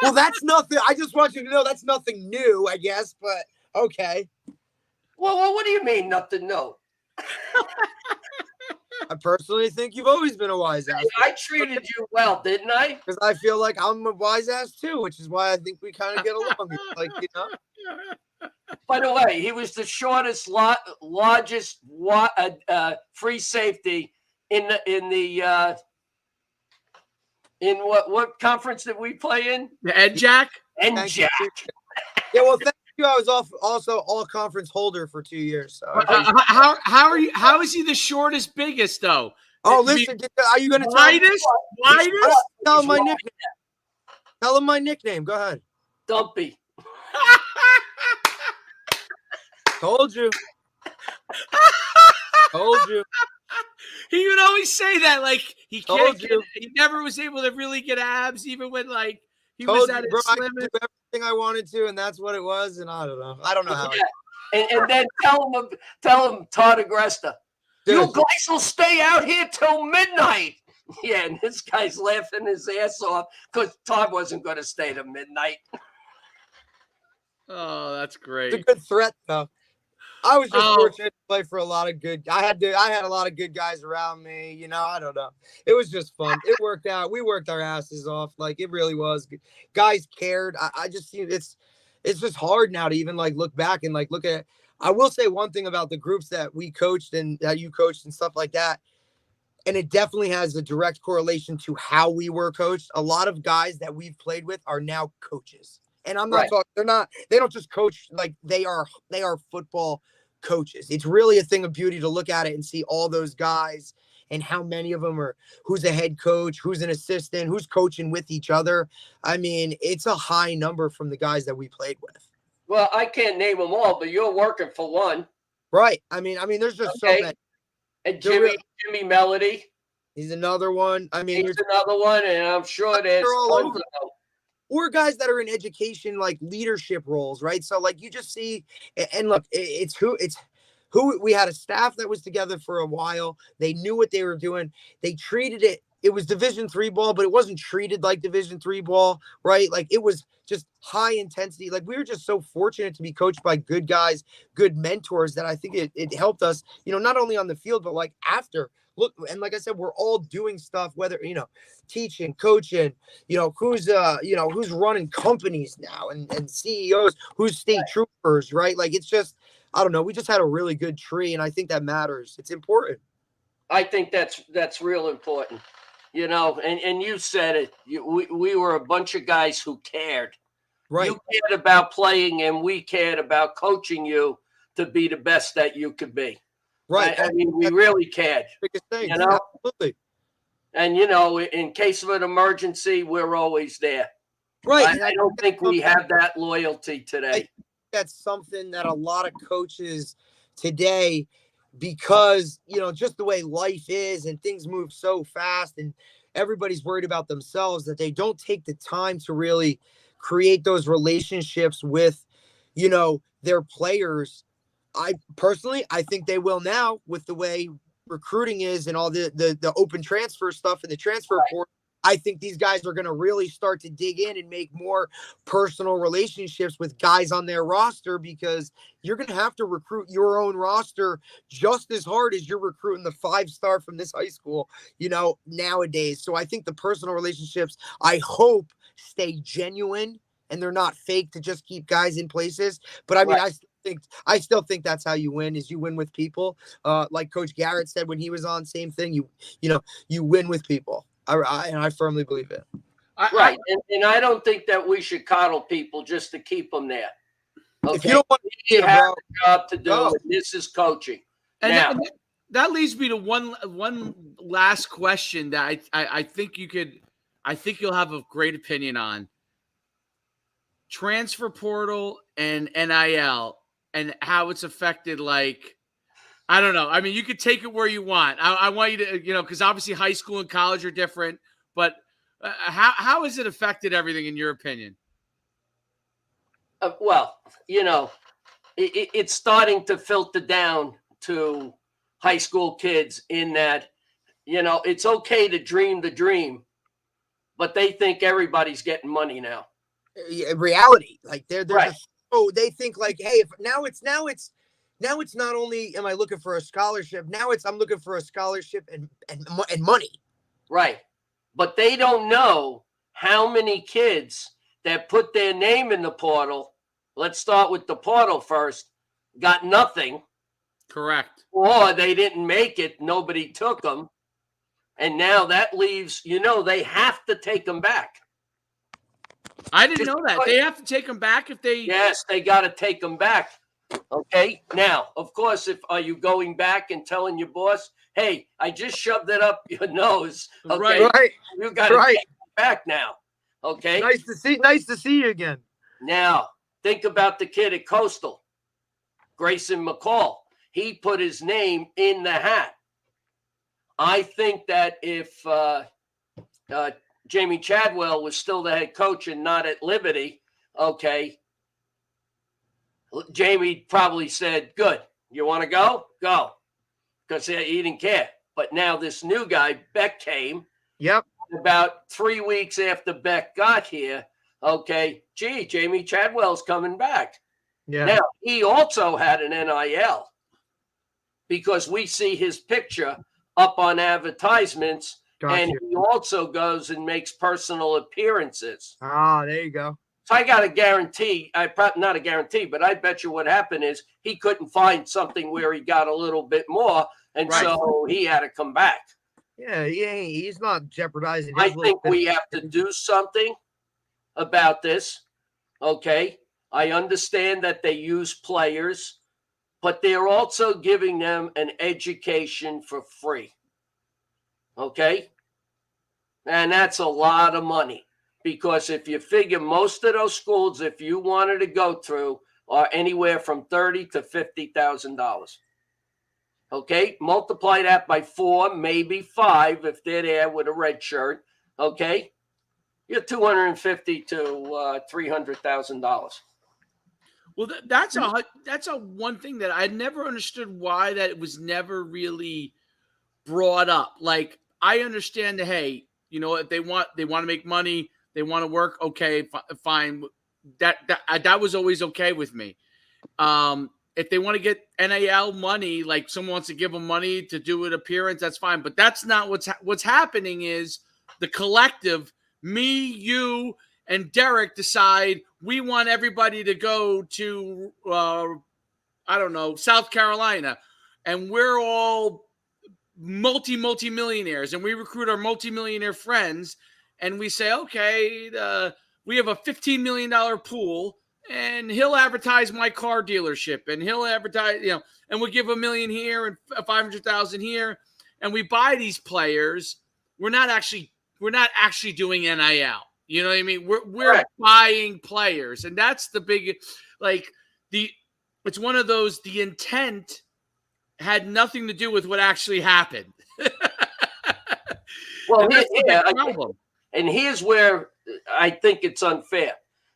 Well, that's nothing. I just want you to know that's nothing new, I guess, but okay. Well, what do you mean nothing new? I personally think you've always been a wise ass. I treated you well, didn't I? Because I feel like I'm a wise ass too, which is why I think we kind of get along. Like, you know. By the way, he was the shortest, largest free safety in what conference did we play in? The NJAC? NJAC. Yeah, well, thank you. I was also all conference holder for 2 years. So how are you? How is he the shortest, biggest though? Oh, listen, are you going to tell him my nickname? Tell him my nickname. Go ahead. Dumpy. Told you. Told you. He would always say that, like he Told can't. you. He never was able to really get abs, even when like he Told was you, at bro, his I could limit. do everything I wanted to, and that's what it was. And I don't know. I don't know how. And then tell him Todd Agresta. Dude. You guys will stay out here till midnight. Yeah, and this guy's laughing his ass off because Todd wasn't going to stay till midnight. Oh, that's great. It's a good threat, though. I was just fortunate to play for a lot of good. I had a lot of good guys around me. You know, I don't know. It was just fun. It worked out. We worked our asses off. Like, it really was. Guys cared. I just see it's just hard now to even like look back and like look at. I will say one thing about the groups that we coached and that you coached and stuff like that. And it definitely has a direct correlation to how we were coached. A lot of guys that we've played with are now coaches. And I'm not talking, they don't just coach, like they are football coaches. It's really a thing of beauty to look at it and see all those guys and how many of them are, who's a head coach, who's an assistant, who's coaching with each other. I mean, it's a high number from the guys that we played with. Well, I can't name them all, but you're working for one. Right. I mean, there's just so many. And Jimmy Melody. He's another one. I mean, he's another one, and I'm sure there's all over. Or guys that are in education, like leadership roles, right? So like you just see, and look, it's who we had a staff that was together for a while. They knew what they were doing. They treated it. It was Division III ball, but it wasn't treated like Division III ball, right? Like it was just high intensity. Like we were just so fortunate to be coached by good guys, good mentors that I think it helped us, you know, not only on the field, but like after. Look, and like I said, we're all doing stuff, whether, you know, teaching, coaching, you know, who's running companies now and CEOs, who's state troopers, right? Like, it's just, I don't know. We just had a really good tree. And I think that matters. It's important. I think that's real important, you know, and you said it, we were a bunch of guys who cared. Right. You cared about playing and we cared about coaching you to be the best that you could be. Right. I mean, we really cared. Biggest thing. You know? Absolutely. And, you know, in case of an emergency, we're always there. Right. I don't think we have that loyalty today. That's something that a lot of coaches today, because, you know, just the way life is and things move so fast and everybody's worried about themselves, that they don't take the time to really create those relationships with, you know, their players. I think they will now, with the way recruiting is and all the open transfer stuff and the transfer report. I think these guys are going to really start to dig in and make more personal relationships with guys on their roster, because you're going to have to recruit your own roster just as hard as you're recruiting the 5-star from this high school, you know, nowadays. So I think the personal relationships, I hope, stay genuine and they're not fake to just keep guys in places. But I mean, I still think that's how you win, is you win with people. Like Coach Garrett said when he was on, same thing. You win with people. And I firmly believe it. Right. And I don't think that we should coddle people just to keep them there. Okay? If you don't want to have a job to do, and this is coaching. And that leads me to one last question that I think you'll have a great opinion on. Transfer portal and NIL and how it's affected, like, I don't know. I mean, you could take it where you want. I want you to, you know, because obviously high school and college are different, but how has it affected everything in your opinion? Well, you know, it's starting to filter down to high school kids in that, you know, it's okay to dream the dream, but they think everybody's getting money now. Reality, like they're right. They think like, hey, if now it's not only am I looking for a scholarship, now I'm looking for a scholarship and money. Right. But they don't know how many kids that put their name in the portal, let's start with the portal first, got nothing. Correct. Or they didn't make it, nobody took them. And now that leaves, you know, they have to take them back. I didn't know that. They have to take them back if they... Yes, they got to take them back. Okay. Now, of course, are you going back and telling your boss, hey, I just shoved it up your nose. Okay. Right. You got to take it back now. Okay. Nice to see you again. Now, think about the kid at Coastal, Grayson McCall. He put his name in the hat. I think that if Jamie Chadwell was still the head coach and not at Liberty, okay, Jamie probably said, good, you want to go? Go. Because he didn't care. But now this new guy, Beck, came. Yep. About 3 weeks after Beck got here, okay, Jamie Chadwell's coming back. Yeah. Now, he also had an NIL because we see his picture up on advertisements. Gotcha. And he also goes and makes personal appearances. Ah, there you go. So I got a guarantee, not a guarantee, but I bet you what happened is he couldn't find something where he got a little bit more, and so he had to come back. Yeah, he's not jeopardizing. I think we have to do something about this, okay? I understand that they use players, but they're also giving them an education for free, okay? And that's a lot of money. Because if you figure most of those schools, if you wanted to go through, are anywhere from $30,000 to $50,000. Okay, multiply that by 4, maybe 5 if they're there with a red shirt. Okay, you're $250,000 to $300,000. Well, that's a one thing that I never understood why that it was never really brought up. Like, I understand that, hey, you know, if they want to make money. They want to work. Okay, fine. That was always okay with me. If they want to get NIL money, like someone wants to give them money to do an appearance, that's fine. But that's not what's happening. Is the collective, me, you, and Derek decide we want everybody to go to I don't know, South Carolina, and we're all multi-millionaires, and we recruit our multi-millionaire friends. And we say, okay, we have a $15 million pool, and he'll advertise my car dealership, and he'll advertise, and we'll give $1 million here and 500,000 here, and we buy these players. We're not actually doing NIL. You know what I mean? We're buying players, and that's the big, it's one of those. The intent had nothing to do with what actually happened. Well, and here's where I think it's unfair.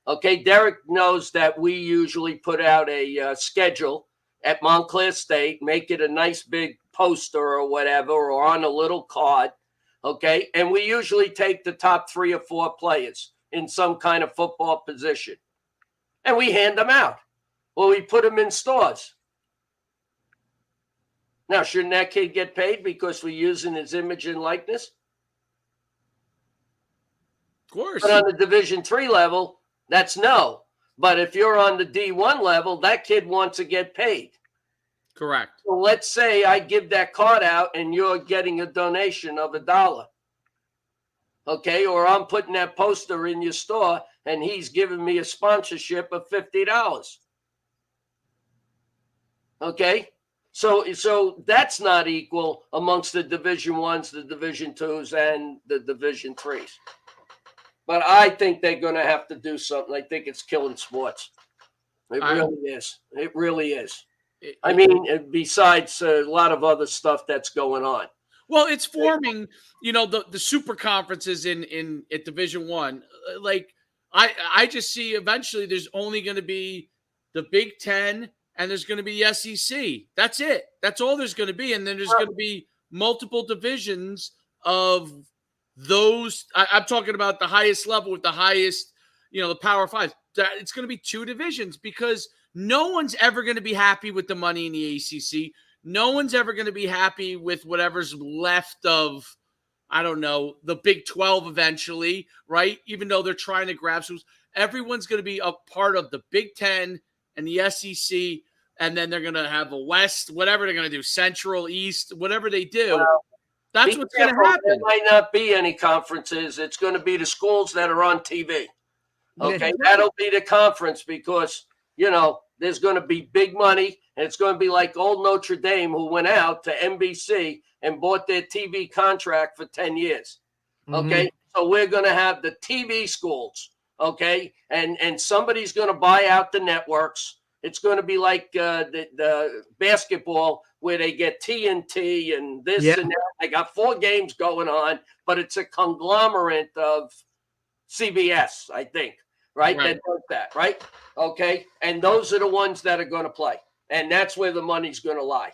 Okay, Derek knows that we usually put out a schedule at Montclair State, make it a nice big poster or whatever, or on a little card. Okay, and we usually take the top 3 or 4 players in some kind of football position, and we hand them out. Well, we put them in stores. Now, shouldn't that kid get paid because we're using his image and likeness? Of course. But on the Division III level, that's no. But if you're on the D1 level, that kid wants to get paid. Correct. So let's say I give that card out and you're getting a donation of $1. Okay, or I'm putting that poster in your store and he's giving me a sponsorship of $50. Okay, so that's not equal amongst the Division I's, the Division II's, and the Division III's. But I think they're going to have to do something. I think it's killing sports. It really is. It really is. I mean, besides a lot of other stuff that's going on. Well, it's forming, the super conferences in at Division One. Like I just see eventually there's only going to be the Big Ten and there's going to be the SEC. That's it. That's all there's going to be. And then there's going to be multiple divisions of those. I'm talking about the highest level with the highest, the Power Five. It's going to be 2 divisions because no one's ever going to be happy with the money in the ACC. No one's ever going to be happy with whatever's left of, I don't know, the Big 12 eventually, right? Even though they're trying to grab schools. Everyone's going to be a part of the Big 10 and the SEC, and then they're going to have a West, whatever they're going to do, Central, East, whatever they do. Well, that's what's going to happen. There might not be any conferences. It's going to be the schools that are on TV. Okay, that'll be the conference because, there's going to be big money, and it's going to be like old Notre Dame who went out to NBC and bought their TV contract for 10 years. Okay, so we're going to have the TV schools, okay, and somebody's going to buy out the networks. It's going to be like the basketball where they get TNT and this and that. They got 4 games going on, but it's a conglomerate of CBS, I think. Right? That does that, right? Okay. And those are the ones that are going to play. And that's where the money's going to lie.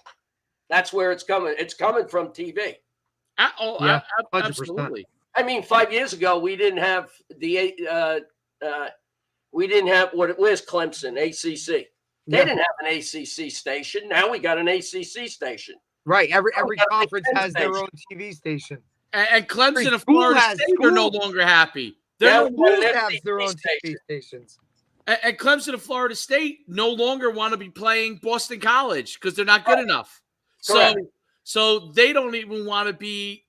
That's where it's coming. It's coming from TV. Absolutely. I mean, 5 years ago, we didn't have where's Clemson, ACC. They didn't have an ACC station. Now we got an ACC station. Right. Every conference has their own TV station. And Clemson and Florida State are no longer happy. They have their own TV stations. And Clemson and Florida State no longer want to be playing Boston College because they're not good enough. So they don't even want to be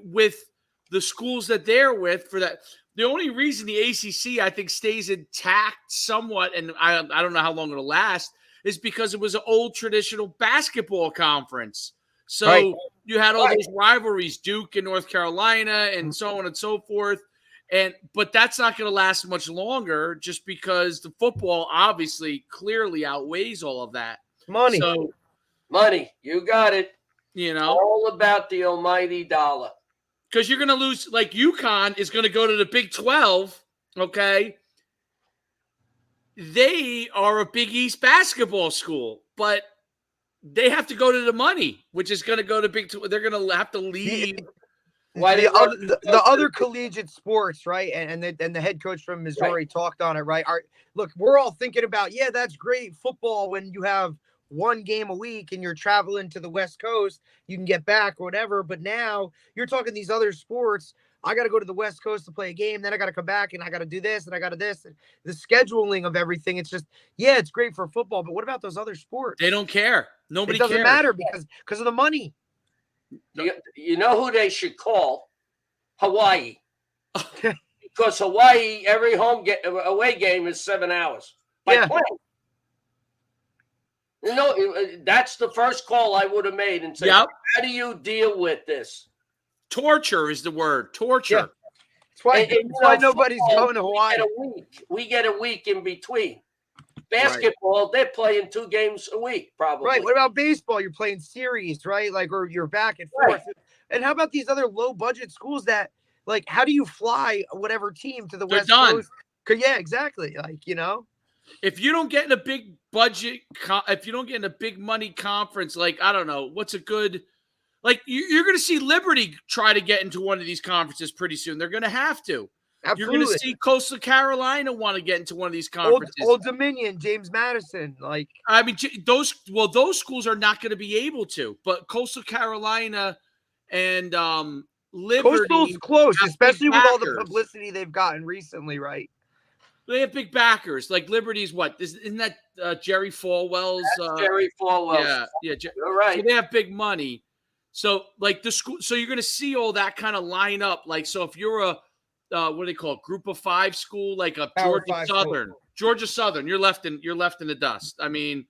with the schools that they're with for that. The only reason the ACC, I think, stays intact somewhat, and I don't know how long it'll last, is because it was an old traditional basketball conference. So you had all those rivalries, Duke and North Carolina and so on and so forth. But that's not going to last much longer just because the football obviously clearly outweighs all of that. Money. So, money. You got it. All about the almighty dollar. Because you're going to lose, like UConn is going to go to the Big 12, okay? They are a Big East basketball school, but they have to go to the money, which is going to go to Big 12. They're going to have to leave. The other collegiate sports, right? And the head coach from Missouri talked on it, right? Look, we're all thinking about, that's great football when you have 1 game a week and you're traveling to the West Coast, you can get back or whatever. But now you're talking these other sports. I got to go to the West Coast to play a game. Then I got to come back and I got to do this and I got to this. And the scheduling of everything. It's just, it's great for football. But what about those other sports? They don't care. Nobody cares. It doesn't matter because of the money. You know who they should call? Hawaii. because Hawaii, every away game is 7 hours by plane. You know, that's the first call I would have made and said, Yep. how do you deal with this? Torture is the word. Torture. Yeah. That's why nobody's going to Hawaii. We get a week in between. Basketball, they're playing 2 games a week, probably. Right. What about baseball? You're playing series, right? Like, or you're back and forth. Right. And how about these other low budget schools that, like, how do you fly whatever team to the They're West done. Coast? Yeah, exactly. Like, you know, if you don't get in a big budget, if you don't get in a big money conference, like, I don't know, what's a good, like, you're going to see Liberty try to get into one of these conferences pretty soon. They're going to have to. absolutely. You're going to see Coastal Carolina want to get into one of these conferences. Old Dominion, James Madison, like, I mean, those schools are not going to be able to, but Coastal Carolina and Liberty. Coastal's close, especially with all the backers. publicity they've gotten recently, right? They have big backers. Like Liberty's what? Isn't that Jerry Falwell's? Jerry Falwell. Yeah. You're right. So they have big money. So like the school, so you're going to see all that kind of line up. Like, so if you're a what do they call it? Group of 5 school, like a Power Georgia 5 Southern. school. Georgia Southern, you're left in the dust. I mean,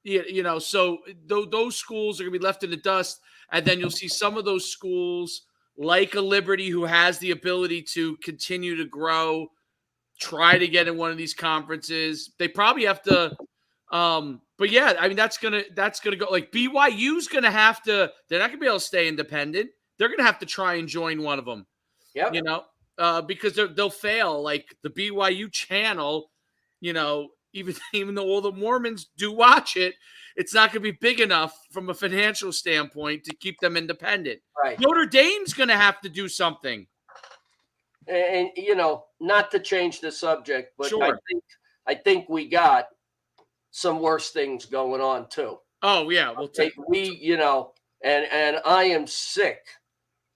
you know, so those schools are going to be left in the dust, and then you'll see some of those schools like a Liberty who has the ability to continue to grow, try to get in one of these conferences. They probably have to, but yeah, I mean that's gonna go. Like BYU's gonna have to. They're not gonna be able to stay independent. They're gonna have to try and join one of them. Yep. You know, because they'll fail. Like the BYU channel, you know, even though all the Mormons do watch it, it's not going to be big enough from a financial standpoint to keep them independent. Right. Notre Dame's going to have to do something. And you know, not to change the subject, but Sure. I think we got some worse things going on too. Oh yeah, we'll take. You know, and I am sick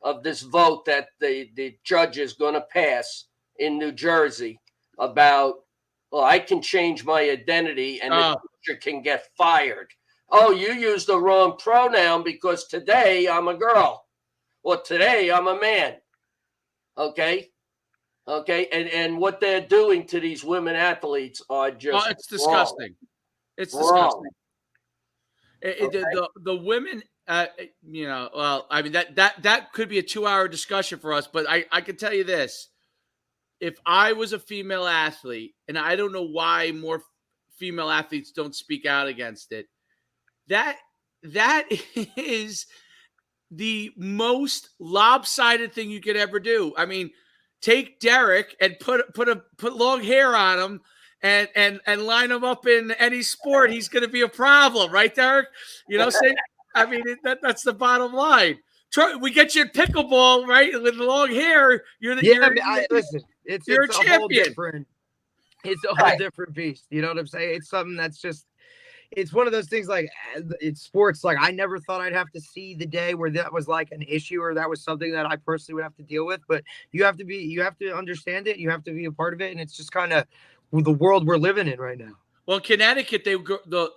of this vote that the judge is going to pass in New Jersey about, well, I can change my identity and the teacher can get fired. Oh, you used the wrong pronoun because today I'm a girl. Or today I'm a man. Okay. And what they're doing to these women athletes are just it's disgusting. Wrong. It's Wrong. disgusting. The women, you know, well, I mean that could be a 2-hour discussion for us, but I can tell you this: if I was a female athlete, and I don't know why more female athletes don't speak out against it, that is the most lopsided thing you could ever do. I mean, take Derek and put long hair on him. And line him up in any sport, he's going to be a problem, right, Derek? You know, I mean, that's the bottom line. We get you in pickleball, right, with long hair. Listen, it's a whole champion. different. It's a whole different beast. You know what I'm saying? It's something that's just. It's one of those things like it's sports. Like I never thought I'd have to see the day where that was like an issue or that was something that I personally would have to deal with. But you have to understand it. You have to be a part of it, and it's just kind of the world we're living in right now. Well, in Connecticut, the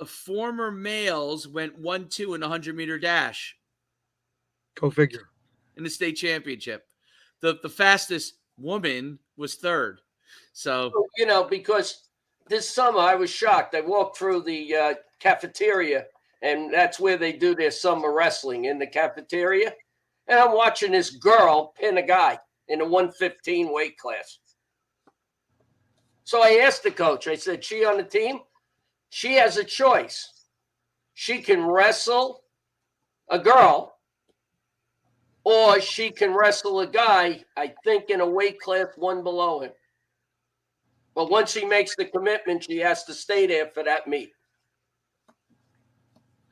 former males went 1-2 in the 100-meter dash. Go figure. In the state championship, the fastest woman was 3rd. So you know, because this summer I was shocked. I walked through the cafeteria, and that's where they do their summer wrestling, in the cafeteria. And I'm watching this girl pin a guy in the 115 weight class. So I asked the coach, I said, she on the team? She has a choice. She can wrestle a girl, or she can wrestle a guy, I think, in a weight class 1 below him. But once she makes the commitment, she has to stay there for that meet.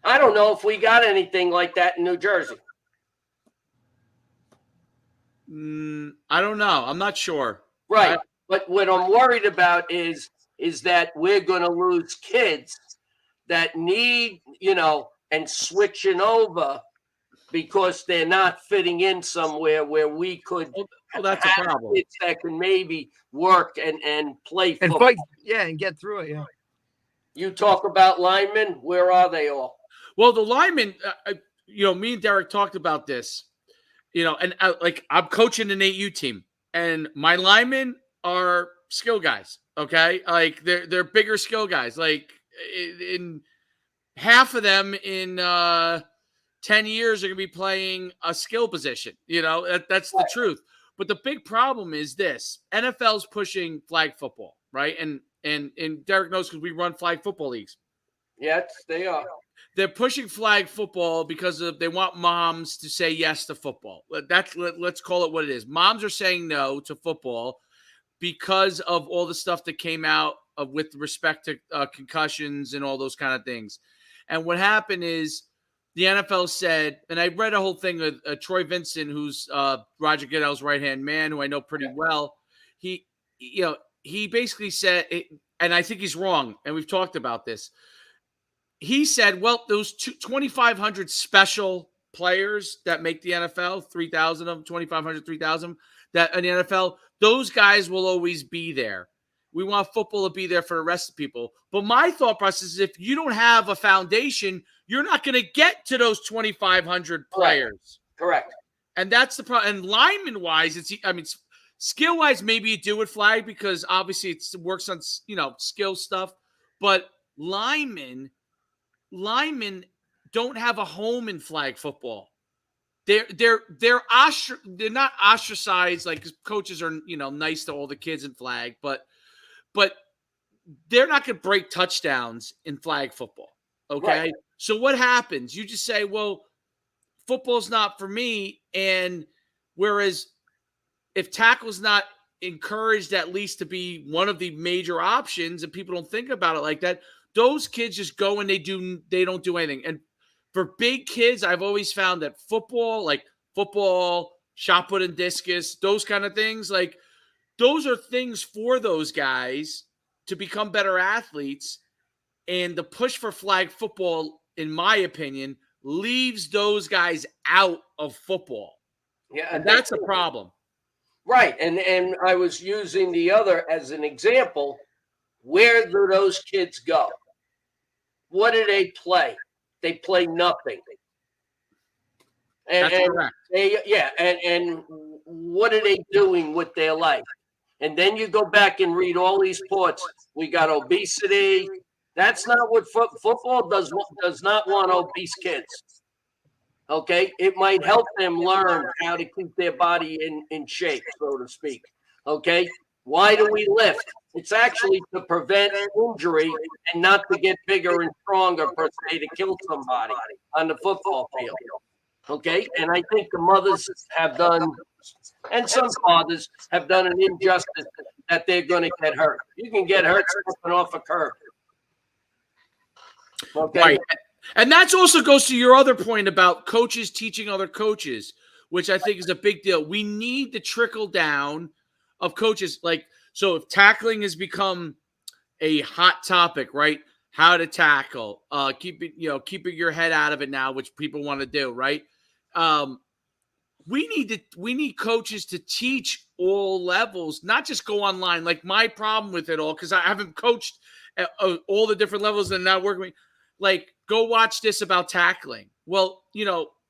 I don't know if we got anything like that in New Jersey. I don't know. I'm not sure. Right. But what I'm worried about is that we're going to lose kids that need, you know, and switching over because they're not fitting in somewhere where we could. Well, that's a problem. Kids that can maybe work and play and football. fight, and get through it. Yeah. You talk about linemen. Where are they all? Well, the linemen, you know, me and Derek talked about this. and like I'm coaching an 8U team, and my linemen are skill guys. Okay, like they're bigger skill guys. Like in half of them in 10 years are going to be playing a skill position. That's the truth. But the big problem is this: NFL's pushing flag football, right? And Derek knows because we run flag football leagues. Yes, they are. They're pushing flag football because they want moms to say yes to football. Let's call it what it is. Moms are saying no to football because of all the stuff that came out with respect to concussions and all those kind of things. And what happened is the NFL said, and I read a whole thing with Troy Vincent, who's Roger Goodell's right-hand man, who I know pretty well. He basically said, and I think he's wrong, and we've talked about this. He said, well, those 2,500 special players that make the NFL, 3,000 of them, 2,500, 3,000 that in the NFL, those guys will always be there. We want football to be there for the rest of the people. But my thought process is if you don't have a foundation, you're not going to get to those 2,500 players. Correct. And that's the problem. And lineman-wise, skill-wise, maybe you do it flag because obviously it works on, skill stuff. But linemen don't have a home in flag football. They're not ostracized, like coaches are nice to all the kids in flag, but they're not going to break touchdowns in flag football. Okay, right. So what happens? You just say, well, football's not for me, and whereas if tackle's not encouraged at least to be one of the major options, and people don't think about it like that, those kids just go and they don't do anything. And for big kids, I've always found that football, shot put and discus, those kind of things, like those are things for those guys to become better athletes. And the push for flag football, in my opinion, leaves those guys out of football. Yeah, and that's a problem. Right. And I was using the other as an example. Where do those kids go? What do they play? They play nothing. And what are they doing with their life? And then you go back and read all these reports. We got obesity. That's not what football does not want obese kids. Okay? It might help them learn how to keep their body in shape, so to speak. Okay? Why do we lift? It's actually to prevent injury and not to get bigger and stronger, per se, to kill somebody on the football field. Okay? And I think the mothers have done, and some fathers have done an injustice that they're going to get hurt. You can get hurt stepping off a curb. Okay? Right. And that also goes to your other point about coaches teaching other coaches, which I think is a big deal. We need the trickle down of coaches. So if tackling has become a hot topic, right? How to tackle, keeping your head out of it now, which people want to do, right? We need coaches to teach all levels, not just go online. Like my problem with it all, because I haven't coached at all the different levels and not working. Like, go watch this about tackling. Well,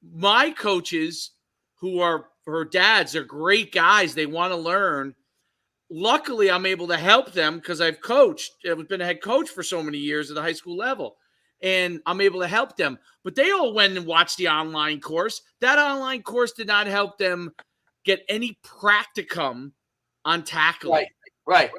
my coaches who are her dads are great guys. They want to learn. Luckily, I'm able to help them because I've coached. I've been a head coach for so many years at the high school level, and I'm able to help them. But they all went and watched the online course. That online course did not help them get any practicum on tackling. Right.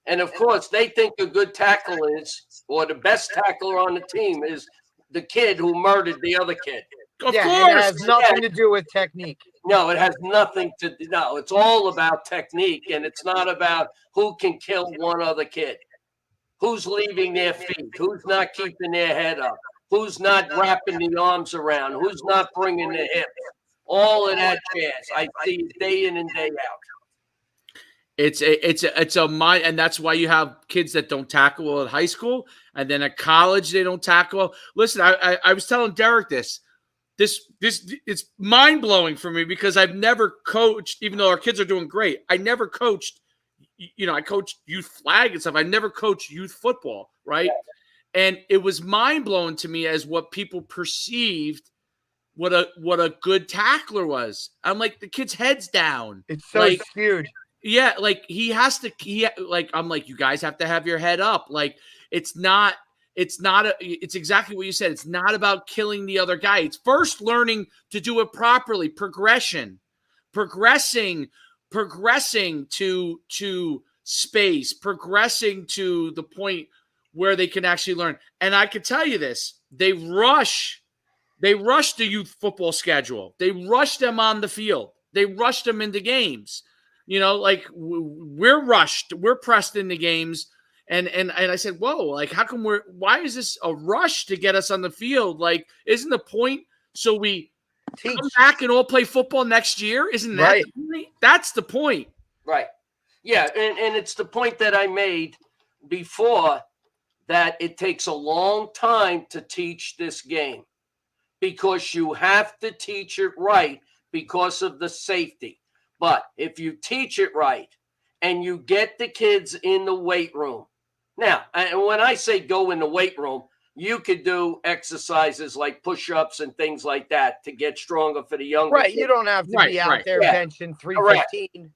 And, of course, they think a good tackle is, or the best tackler on the team is the kid who murdered the other kid. Of course. It has nothing to do with technique. No, it has nothing to do. No, it's all about technique, and it's not about who can kill one other kid. Who's leaving their feet? Who's not keeping their head up? Who's not wrapping the arms around? Who's not bringing the hips? All of that jazz. I see it day in and day out. It's a mind, and that's why you have kids that don't tackle well at high school, and then at college they don't tackle well. Listen, I was telling Derek this it's mind blowing for me because I've never coached, even though our kids are doing great. I never coached. I coached youth flag and stuff. I never coached youth football, right? And it was mind blowing to me as what people perceived what a good tackler was. I'm like, the kid's head's down. It's so like, skewed. yeah, like he has to. I'm like, you guys have to have your head up. Like, it's not. It's exactly what you said. It's not about killing the other guy. It's first learning to do it properly. Progressing to space, progressing to the point where they can actually learn. And I can tell you this: they rush the youth football schedule. They rush them on the field. They rush them into games. Like we're rushed. We're pressed into games. And I said, whoa, like, why is this a rush to get us on the field? Like, isn't the point so we come back and all play football next year? Isn't that Right. the point? That's the point. Right. Yeah. And it's the point that I made before, that it takes a long time to teach this game, because you have to teach it right because of the safety. But if you teach it right and you get the kids in the weight room, now, and when I say go in the weight room, you could do exercises like push-ups and things like that to get stronger for the younger Right. kids. You don't have to be out there benching 315.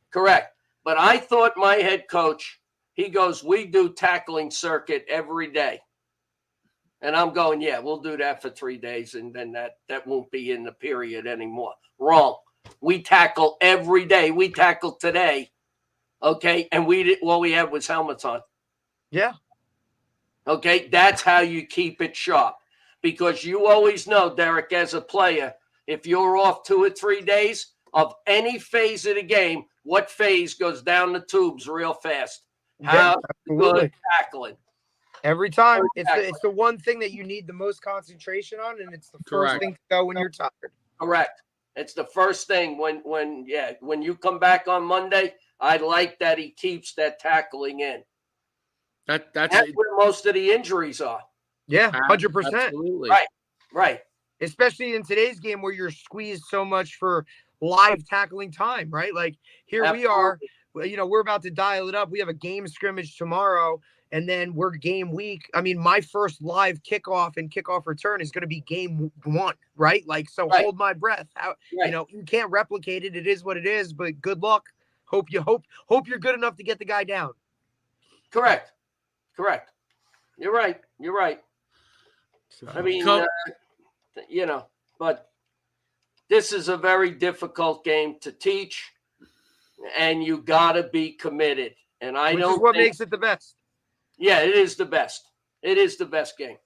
Correct. But I thought my head coach, he goes, we do tackling circuit every day. And I'm going, yeah, we'll do that for 3 days, and then that won't be in the period anymore. Wrong. We tackle every day. We tackle today. Okay. And all we had was helmets on. Yeah. Okay. That's how you keep it sharp, because you always know, Derek, as a player, if you're off 2 or 3 days of any phase of the game, what phase goes down the tubes real fast? How good tackling. Every time. It's the one thing that you need the most concentration on, and it's the first thing to go when you're tired. Correct. It's the first thing when you come back on Monday. I like that he keeps that tackling in. That's where most of the injuries are. Yeah, 100%. Absolutely. Right. Especially in today's game where you're squeezed so much for live tackling time, right? Like here we are, we're about to dial it up. We have a game scrimmage tomorrow, and then we're game week. I mean, my first live kickoff and kickoff return is going to be game 1, right? Like, so hold my breath. You can't replicate it. It is what it is, but good luck. Hope you're good enough to get the guy down. Correct. You're right. I mean, but this is a very difficult game to teach, and you got to be committed. And Which is what makes it the best. Yeah, it is the best. It is the best game.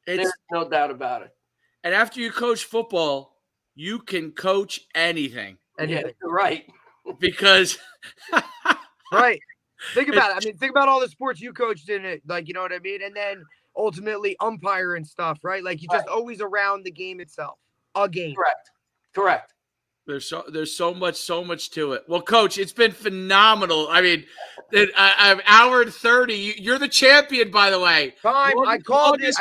There's no doubt about it. And after you coach football, you can coach anything. Yeah, right. Because right. Think about it. I mean, think about all the sports you coached in it. Like, you know what I mean? And then ultimately umpire and stuff, right? Like, you're just always around the game itself. A game. Correct. There's so much to it. Well, Coach, it's been phenomenal. I mean, an hour and 30. You're the champion, by the way. I called it.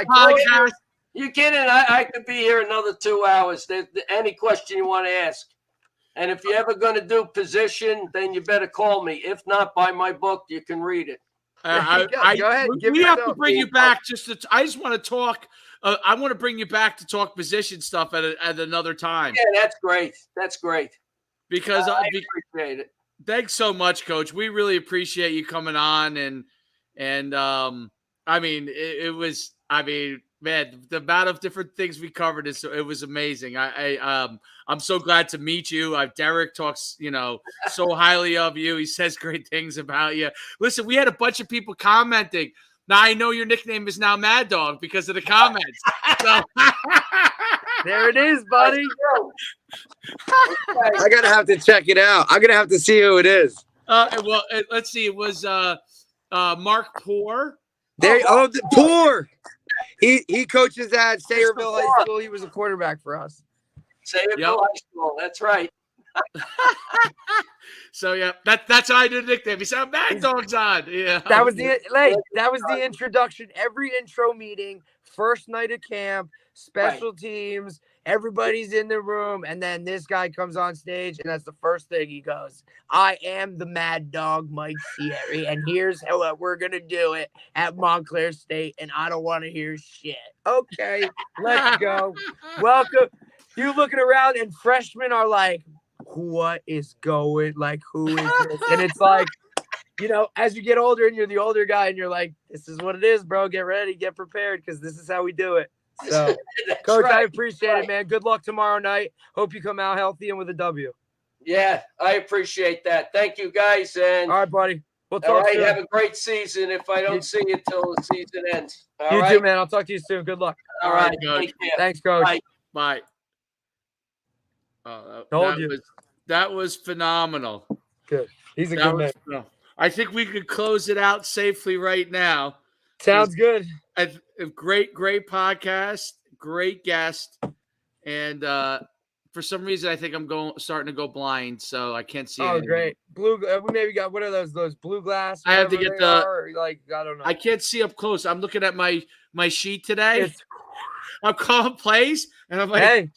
You kidding? I could be here another 2 hours. There's any question you want to ask. And if you're ever going to do position, then you better call me. If not, buy my book. You can read it. Go ahead. We have to bring you back. I just want to talk. I want to bring you back to talk position stuff at another time. Yeah, that's great. Because I appreciate it. Thanks so much, Coach. We really appreciate you coming on, and I mean, it was. I mean, man, the amount of different things we covered it was amazing. I'm so glad to meet you. Derek talks, so highly of you. He says great things about you. Listen, we had a bunch of people commenting. Now I know your nickname is now Mad Dog because of the comments. So there it is, buddy. I'm gonna have to check it out. I'm gonna have to see who it is. Well, let's see. It was Mark Poor. Poor. He coaches at Sayreville High School. He was a quarterback for us. Sayreville High School. That's right. So yeah, that's how I did the nickname. He said Mad Dog's on. Yeah. That was the introduction. Every intro meeting, first night of camp, special teams, everybody's in the room, and then this guy comes on stage, and that's the first thing he goes, I am the Mad Dog Mike Cieri, and here's how we're gonna do it at Montclair State, and I don't want to hear shit. Okay, let's go. Welcome. you looking around and freshmen are like, what is going? Like, who is this? And it's like, as you get older and you're the older guy and you're like, this is what it is, bro. Get ready, get prepared, because this is how we do it. So, Coach, I appreciate it, man. Good luck tomorrow night. Hope you come out healthy and with a W. Yeah, I appreciate that. Thank you, guys. And all right, buddy. We'll talk all right, soon. have a great season if I don't see you till the season ends. All you right? too, man. I'll talk to you soon. Good luck. All right, Coach. take care. Thanks, Coach. Bye. Bye. Oh, Told you. That was phenomenal. Good. He's a good man. Phenomenal. I think we could close it out safely right now. Sounds good. A great podcast, great guest, and for some reason I think I'm starting to go blind, so I can't see. Oh, anything. great! Blue. We maybe got what are those blue glass? I have to get the I don't know. I can't see up close. I'm looking at my sheet today. I'm calling plays, and I'm like, hey,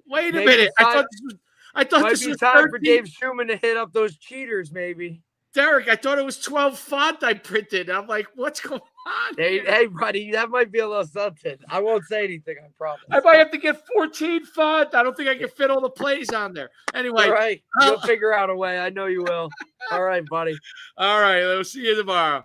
wait a minute! I thought this was time 13. for Dave Schuman to hit up those cheaters, maybe. Derek, I thought it was 12 font I printed. I'm like, what's going on? Hey, buddy, that might be a little something. I won't say anything, I promise. I might have to get 14 font. I don't think I can fit all the plays on there. Anyway. All right. You'll figure out a way. I know you will. All right, buddy. All right. We'll see you tomorrow.